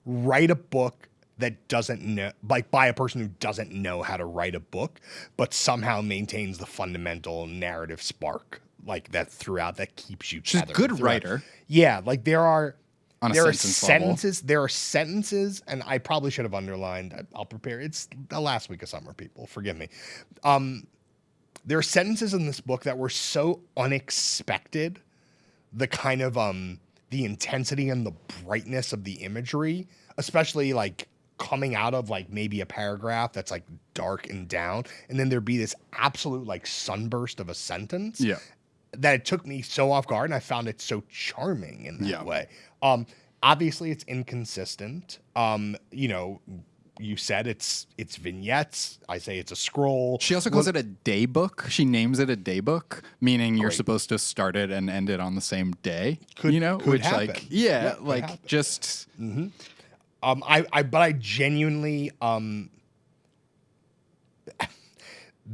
write a book that doesn't know, like by a person who doesn't know how to write a book, but somehow maintains the fundamental narrative spark, like that throughout, that keeps you She's a tethered good throughout. writer. Yeah, like there are sentences, and I probably should have underlined. I'll prepare. It's the last week of summer, people. Forgive me. There are sentences in this book that were so unexpected. The kind of the intensity and the brightness of the imagery, especially like coming out of like maybe a paragraph that's like dark and down, and then there'd be this absolute like sunburst of a sentence. Yeah. That it took me so off guard, and I found it so charming in that way. Obviously it's inconsistent. You said it's vignettes. I say it's a scroll. She also calls it a day book. She names it a day book, meaning you're supposed to start it and end it on the same day. Could happen. But I genuinely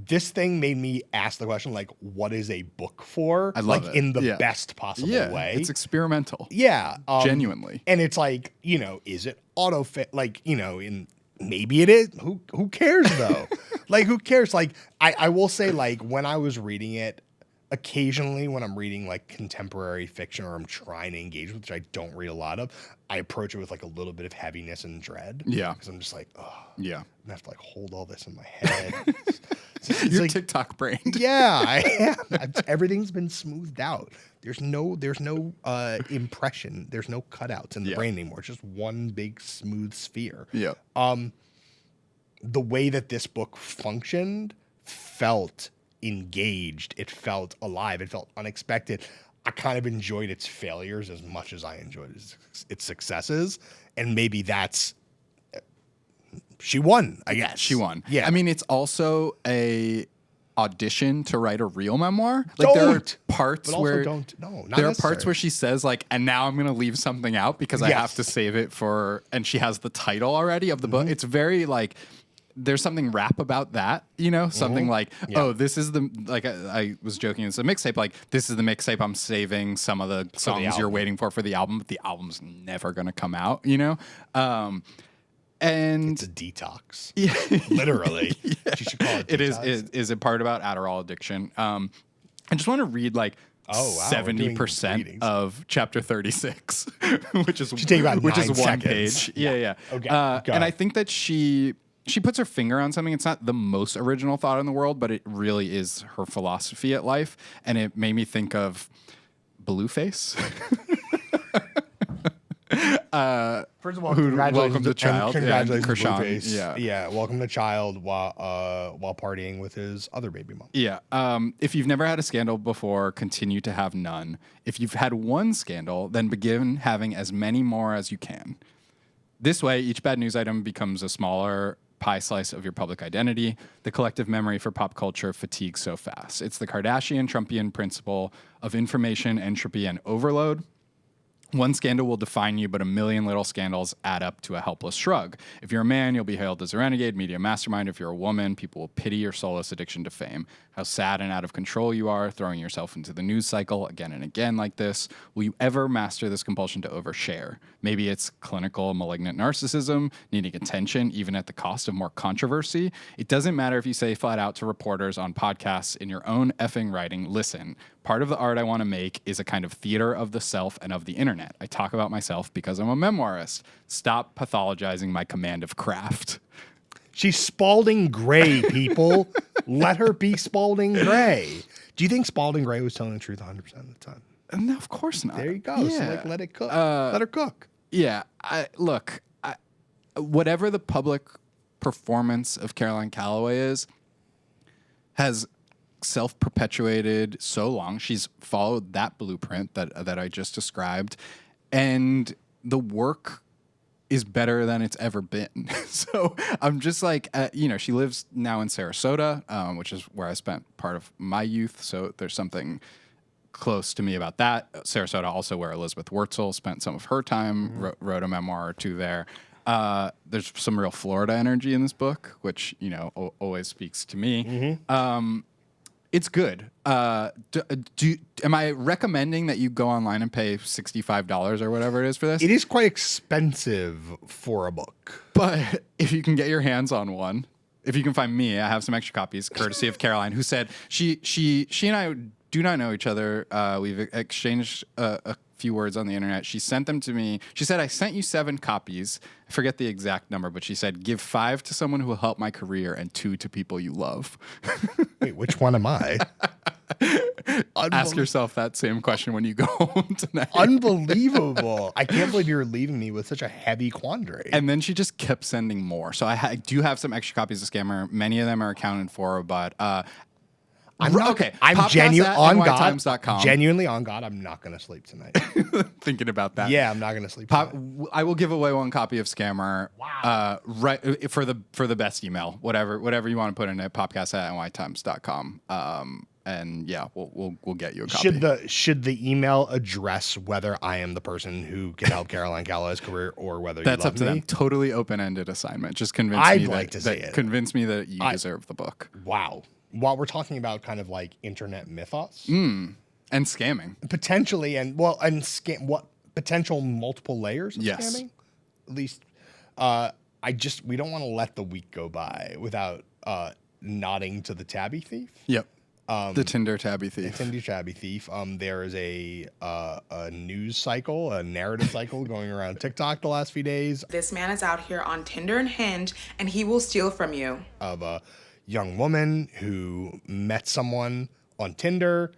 this thing made me ask the question, like, what is a book for? I love it. In the best possible way. It's experimental. Yeah. Genuinely. And it's like, is it autofit? Like, maybe it is. Who cares though? Like, who cares? Like, I will say, like, when I was reading it, occasionally when I'm reading like contemporary fiction or I'm trying to engage with, which I don't read a lot of, I approach it with like a little bit of heaviness and dread. Yeah. Because I'm just like, oh, yeah. I have to like hold all this in my head. You're like, TikTok brained. Yeah, I am. Everything's been smoothed out. There's no impression. There's no cutouts in the brain anymore. It's just one big smooth sphere. Yeah. The way that this book functioned felt engaged. It felt alive. It felt unexpected. I kind of enjoyed its failures as much as I enjoyed its successes. And maybe that's, she won, I guess. She won. Yeah. I mean, it's also a audition to write a real memoir. Like there are parts where she says like, and now I'm going to leave something out because I have to save it for, and she has the title already of the book. It's very like, there's something rap about that, something like, oh, this is the, like I was joking, it's a mixtape, like this is the mixtape I'm saving some of the songs you're waiting for the album, but the album's never going to come out, and it's a detox, literally. She should call it detox. It is a part about Adderall addiction. I just want to read like Oh, wow. We're doing 70% readings. of chapter 36, which is Should take about which 9 is one seconds. page. Yeah. Okay, And I think that she puts her finger on something. It's not the most original thought in the world, but it really is her philosophy at life. And it made me think of Blueface. First of all, Welcome to Child. Congratulations, and to Krishan. Blueface. Yeah, welcome to Child while partying with his other baby mom. Yeah. If you've never had a scandal before, continue to have none. If you've had one scandal, then begin having as many more as you can. This way, each bad news item becomes a smaller pie slice of your public identity. The collective memory for pop culture fatigues so fast. It's the Kardashian-Trumpian principle of information entropy and overload. One scandal will define you, but a million little scandals add up to a helpless shrug. If you're a man, you'll be hailed as a renegade, media mastermind. If you're a woman, people will pity your soulless addiction to fame. How sad and out of control you are, throwing yourself into the news cycle again and again like this. Will you ever master this compulsion to overshare? Maybe it's clinical malignant narcissism, needing attention, even at the cost of more controversy. It doesn't matter if you say flat out to reporters on podcasts in your own effing writing, listen, part of the art I want to make is a kind of theater of the self and of the internet. I talk about myself because I'm a memoirist. Stop pathologizing my command of craft. She's Spalding Gray, people. Let her be Spalding Gray. Do you think Spalding Gray was telling the truth 100% of the time? No, of course not. There you go. Yeah. So let it cook. Let her cook. Yeah. Whatever the public performance of Caroline Calloway is, has self-perpetuated so long. She's followed that blueprint that I just described, and the work is better than it's ever been. So I'm just like, she lives now in Sarasota, which is where I spent part of my youth. So there's something close to me about that. Sarasota, also where Elizabeth Wurtzel spent some of her time, wrote a memoir or two there. There's some real Florida energy in this book, which, always speaks to me. It's good. Am I recommending that you go online and pay $65 or whatever it is for this? It is quite expensive for a book. But if you can get your hands on one, if you can find me, I have some extra copies, courtesy of Caroline, who said she and I do not know each other. We've exchanged a few words on the internet. She sent them to me. She said, I sent you 7 copies. I forget the exact number, but she said, give 5 to someone who will help my career and 2 to people you love. Wait, which one am I? Ask yourself that same question when you go home tonight. Unbelievable. I can't believe you're leaving me with such a heavy quandary. And then she just kept sending more. So I do have some extra copies of Scammer. Many of them are accounted for, but I'm genuinely on God. I'm not going to sleep tonight. Thinking about that. Yeah, I'm not going to sleep tonight. I will give away 1 copy of Scammer. Wow. Right for the best email, whatever you want to put in it, popcast@nytimes.com. And yeah, we'll get you a copy. Should the email address whether I am the person who can help Caroline Calloway's career or whether that's you love up to me? them. Totally open-ended assignment. Just convince convince me that you deserve the book. Wow. While we're talking about kind of like internet mythos and scamming potentially, what potential multiple layers of scamming? At least, we don't want to let the week go by without nodding to the tabby thief. Yep. The Tinder tabby thief. The Tinder tabby thief. There is a news cycle, a narrative cycle going around TikTok the last few days. This man is out here on Tinder and Hinge, and he will steal from you. Of a young woman who met someone on Tinder,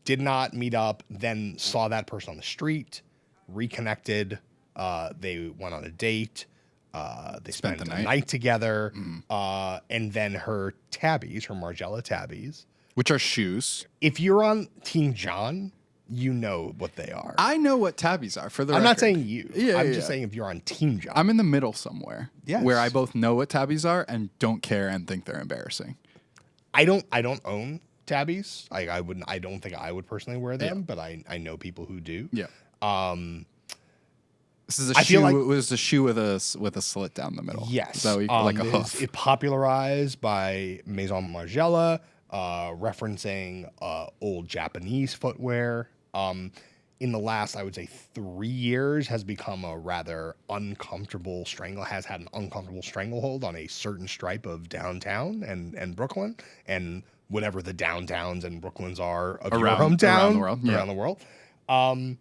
did not meet up, then saw that person on the street, reconnected. They went on a date. They spent the night together. And then her tabbies, her Margiela tabbies, which are shoes. If you're on Team John, you know what they are. I know what tabbies are. I'm not saying you. I'm just saying if you're on Team John. I'm in the middle somewhere. Yes. Where I both know what tabbies are and don't care and think they're embarrassing. I don't own tabbies. I don't think I would personally wear them, but I know people who do. Yeah. This is I feel like it was a shoe with a slit down the middle. Yes. So like a hoof. It popularized by Maison Margiela, referencing old Japanese footwear. In the last, I would say 3 years, has become a rather uncomfortable stranglehold on a certain stripe of downtown and Brooklyn, and whatever the downtowns and Brooklyns are of your Around hometown, around the world. And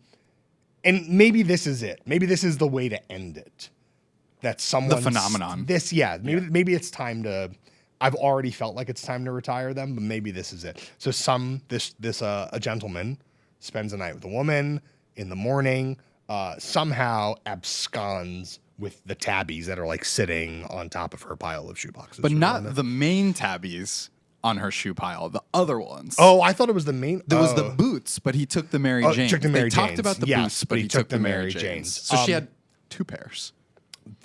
maybe this is it. Maybe this is the way to end it. That someone The phenomenon. Maybe it's time to. I've already felt like it's time to retire them, but maybe this is it. So a gentleman spends the night with a woman in the morning, somehow absconds with the tabbies that are like sitting on top of her pile of shoeboxes. But not the main tabbies on her shoe pile, the other ones. Oh, I thought it was the main. There was the boots, but he took the Mary Jane. Took the Mary they talked Janes. about the Yes, boots, but he took the Mary Janes. So she had 2 pairs.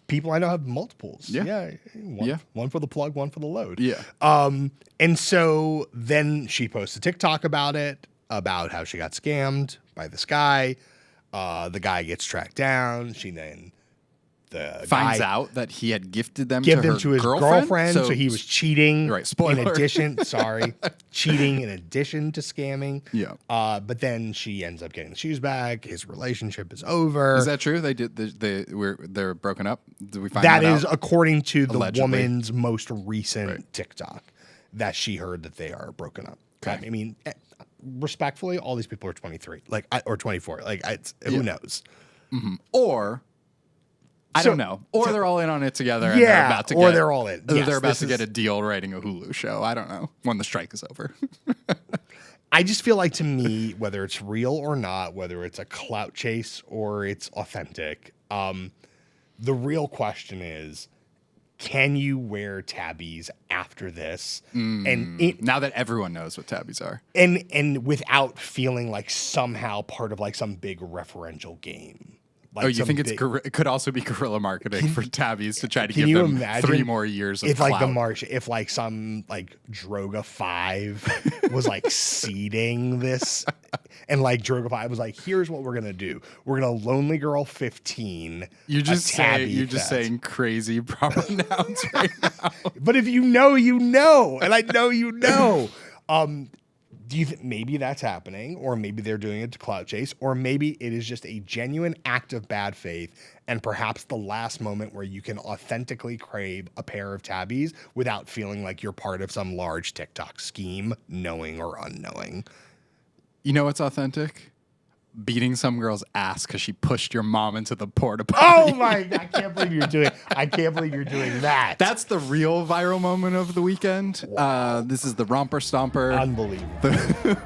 People I know have multiples. Yeah. One for the plug, one for the load. Yeah. And so then she posts a TikTok about it, about how she got scammed by this guy. The guy gets tracked down. She then finds out that he had gifted them to his girlfriend. So he was cheating. Right. Spoiler. In addition, cheating in addition to scamming. Yeah. But then she ends up getting the shoes back. His relationship is over. Is that true? They're broken up. Did we find that is out? according to the Allegedly. woman's most recent TikTok that she heard that they are broken up. Okay. I mean, respectfully, all these people are 23, or 24. Who knows? Mm-hmm. Or I don't know. Or they're all in on it together. Yeah, and they're about to or they're all in. Yes, they're about to get a deal writing a Hulu show. I don't know when the strike is over. I just feel like, to me, whether it's real or not, whether it's a clout chase or it's authentic, the real question is, can you wear tabbies after this? And now that everyone knows what tabbies are, and without feeling like somehow part of like some big referential game. Like you think it could also be guerrilla marketing for tabbies to try to Can give you them imagine 3 more years of if clout? like the march, if like some like Droga 5 was like seeding this, and like Droga 5 was like, here's what we're gonna do. We're gonna Lonely Girl 15. You're just saying crazy proper nouns right now. But if you know, you know, and I know you know. Do you think maybe that's happening, or maybe they're doing it to clout chase, or maybe it is just a genuine act of bad faith and perhaps the last moment where you can authentically crave a pair of tabbies without feeling like you're part of some large TikTok scheme, knowing or unknowing? You know what's authentic? Beating some girl's ass because she pushed your mom into the porta potty. Oh my God, I can't believe you're doing that. That's the real viral moment of the weekend. Wow. This is the Romper Stomper. Unbelievable.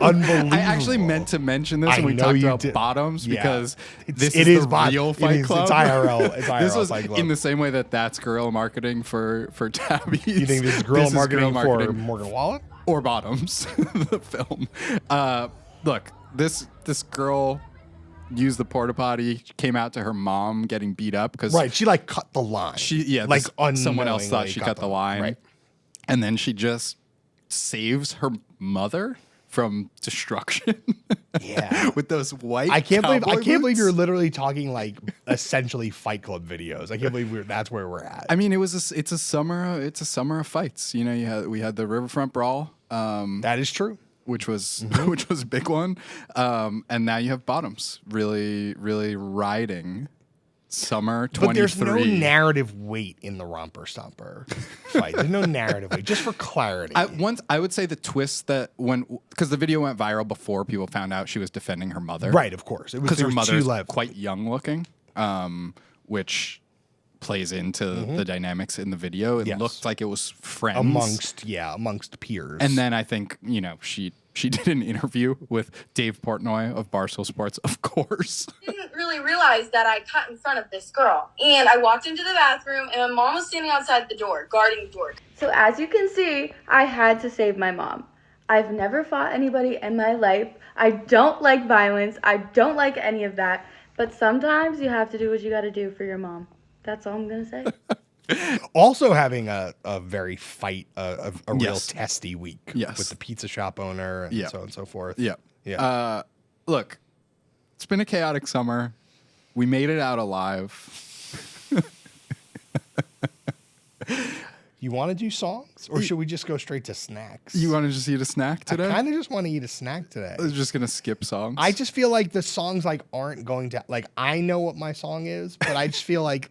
Unbelievable. I actually meant to mention this when we talked about bottoms because this is the real Fight Club. It's IRL. It's IRL. This was Fight Club. in the same way that's guerrilla marmarketing for tabbies. You think this is guerrilla marketing for Morgan Wallen? Or Bottoms, the film. Look, this girl used the porta potty, came out to her mom getting beat up because she like cut the line. Someone else thought she cut the line, right. And then she just saves her mother from destruction. Yeah, with those white. I can't boots. believe you're literally talking like essentially Fight Club videos. I can't believe that's where we're at. I mean, it's a summer of fights. You know, we had the Riverfront Brawl. That is true. Which was a big one, and now you have Bottoms really riding summer 23. But there's no narrative weight in the Romper Stomper fight. There's no narrative weight, just for clarity. I would say the twist that because the video went viral before people found out she was defending her mother, right? Of course, because her mother's quite young looking, which plays into the dynamics in the video. It looked like it was friends amongst peers. And then I think, she did an interview with Dave Portnoy of Barstool Sports, of course. I didn't really realize that I cut in front of this girl. And I walked into the bathroom and my mom was standing outside the door, guarding the door. So as you can see, I had to save my mom. I've never fought anybody in my life. I don't like violence. I don't like any of that. But sometimes you have to do what you got to do for your mom. That's all I'm going to say. Also having a very real testy week with the pizza shop owner and so on and so forth. Yeah. Look, it's been a chaotic summer. We made it out alive. You want to do songs, or should we just go straight to snacks? You want to just eat a snack today? I kind of just want to eat a snack today. I was just gonna skip songs. I just feel like the songs aren't going to I know what my song is, but I just feel like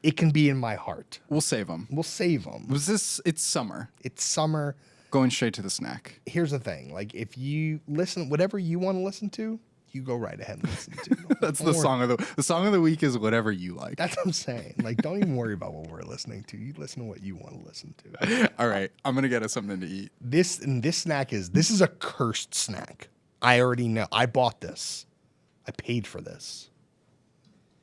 It can be in my heart. We'll save them. We'll save them. It's summer. It's summer. Going straight to the snack. Here's the thing. Like, if you listen, whatever you want to listen to, you go right ahead and listen to. That's the song of the song of the week is whatever you like. That's what I'm saying. Like, don't even worry about what we're listening to. You listen to what you want to listen to. All right, I'm gonna get us something to eat. This snack is a cursed snack. I already know. I bought this. I paid for this.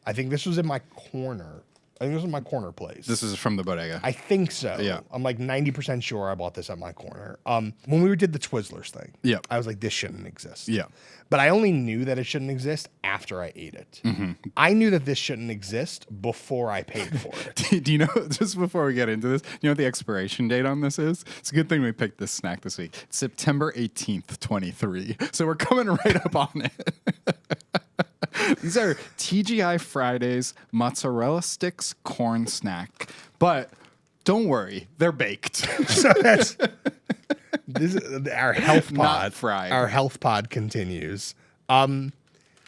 I think this was in my corner. I think this was my corner place. This is from the bodega. I think so. Yeah. I'm like 90% sure I bought this at my corner. When we did the Twizzlers thing, yeah, I was like, this shouldn't exist. Yeah. But I only knew that it shouldn't exist after I ate it. Mm-hmm. I knew that this shouldn't exist before I paid for it. Do you know, just before we get into this, you know what the expiration date on this is? It's a good thing we picked this snack this week. It's September 18th, 23. So we're coming right up on it. These are TGI Fridays mozzarella sticks corn snack. But don't worry, they're baked. So this is our health pod. Not fried. Our health pod continues.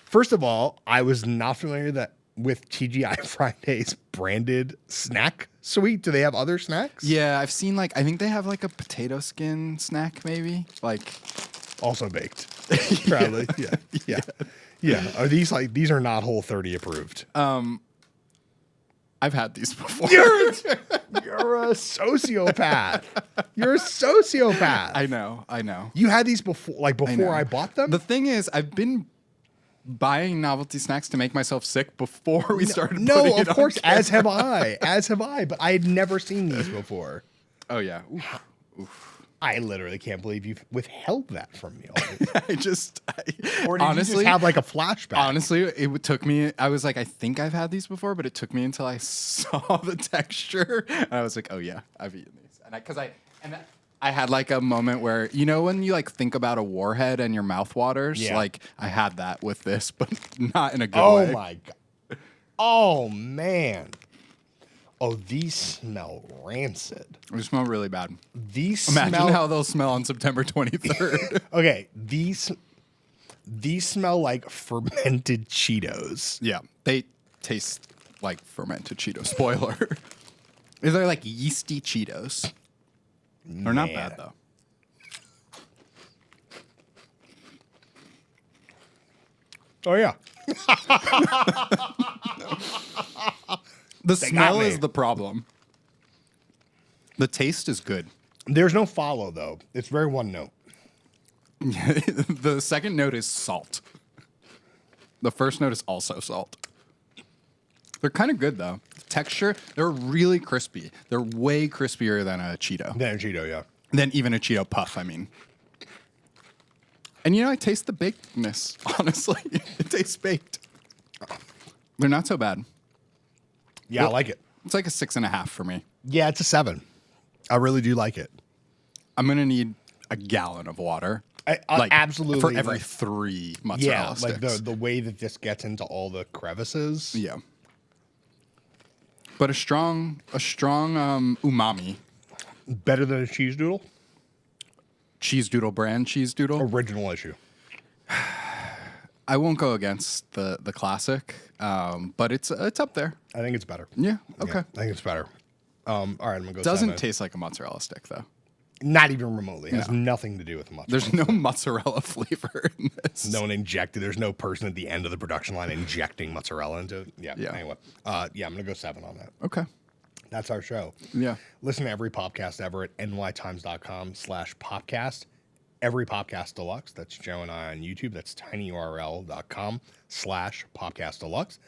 First of all, I was not familiar with TGI Fridays branded snack suite. Do they have other snacks? Yeah, I've seen I think they have a potato skin snack maybe. Also baked. Probably. Yeah. Yeah. Are these these are not Whole30 approved? I've had these before. You're a sociopath. You're a sociopath. I know. You had these before I bought them? The thing is, I've been buying novelty snacks to make myself sick before we started putting No, it of course, on as have I. But I had never seen these before. Oh, yeah. Oof. I literally can't believe you've withheld that from me. Or did honestly, you just have a flashback? Honestly, it took me, I was like, I think I've had these before, but it took me until I saw the texture. And I was like, oh yeah, I've eaten these. And I had a moment where, you know, when you think about a warhead and your mouth waters, Yeah. I had that with this, but not in a good way. Oh my God. Oh man. Oh, these smell rancid. They smell really bad. Imagine how they'll smell on September 23rd. Okay, these smell like fermented Cheetos. Yeah, they taste like fermented Cheetos. Spoiler. They're like yeasty Cheetos. They're not bad though. Oh yeah. The smell is the problem. The taste is good. There's no follow though. It's very one note. The second note is salt. The first note is also salt. They're kind of good though. Texture, they're really crispy. They're way crispier than a Cheeto. Than a Cheeto, yeah. Than even a Cheeto Puff, I mean. And I taste the bakedness, honestly. It tastes baked. They're not so bad. Yeah, I like it. It's like a 6.5 for me. Yeah, it's a 7. I really do like it. I'm going to need a gallon of water. Absolutely. For every 3 mozzarella sticks. Yeah, the way that this gets into all the crevices. Yeah. But a strong umami. Better than a cheese doodle? Cheese doodle brand cheese doodle? Original issue. I won't go against the classic, but it's up there. I think it's better. Yeah, okay. Yeah, I think it's better. All right, I'm going to go Doesn't 7. taste like a mozzarella stick, though. Not even remotely. It has nothing to do with the mozzarella. There's no mozzarella flavor in this. No one injected. There's no person at the end of the production line injecting mozzarella into it. Yeah. Anyway, I'm going to go 7 on that. Okay. That's our show. Yeah. Listen to every podcast ever at nytimes.com/popcast. Every Popcast Deluxe. That's Joe and I on YouTube. That's tinyurl.com/Popcast Deluxe.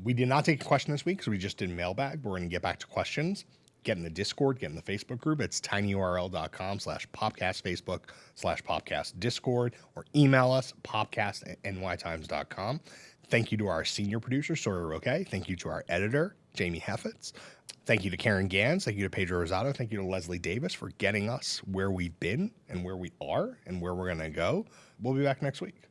We did not take a question this week because we just did mailbag. We're going to get back to questions. Get in the Discord, get in the Facebook group. It's tinyurl.com/Popcast, Facebook/Popcast Discord, or email us, popcast@nytimes.com. Thank you to our senior producer, Sawyer Roque. Thank you to our editor, Jamie Heffitz. Thank you to Karen Gans. Thank you to Pedro Rosado. Thank you to Leslie Davis for getting us where we've been and where we are and where we're going to go. We'll be back next week.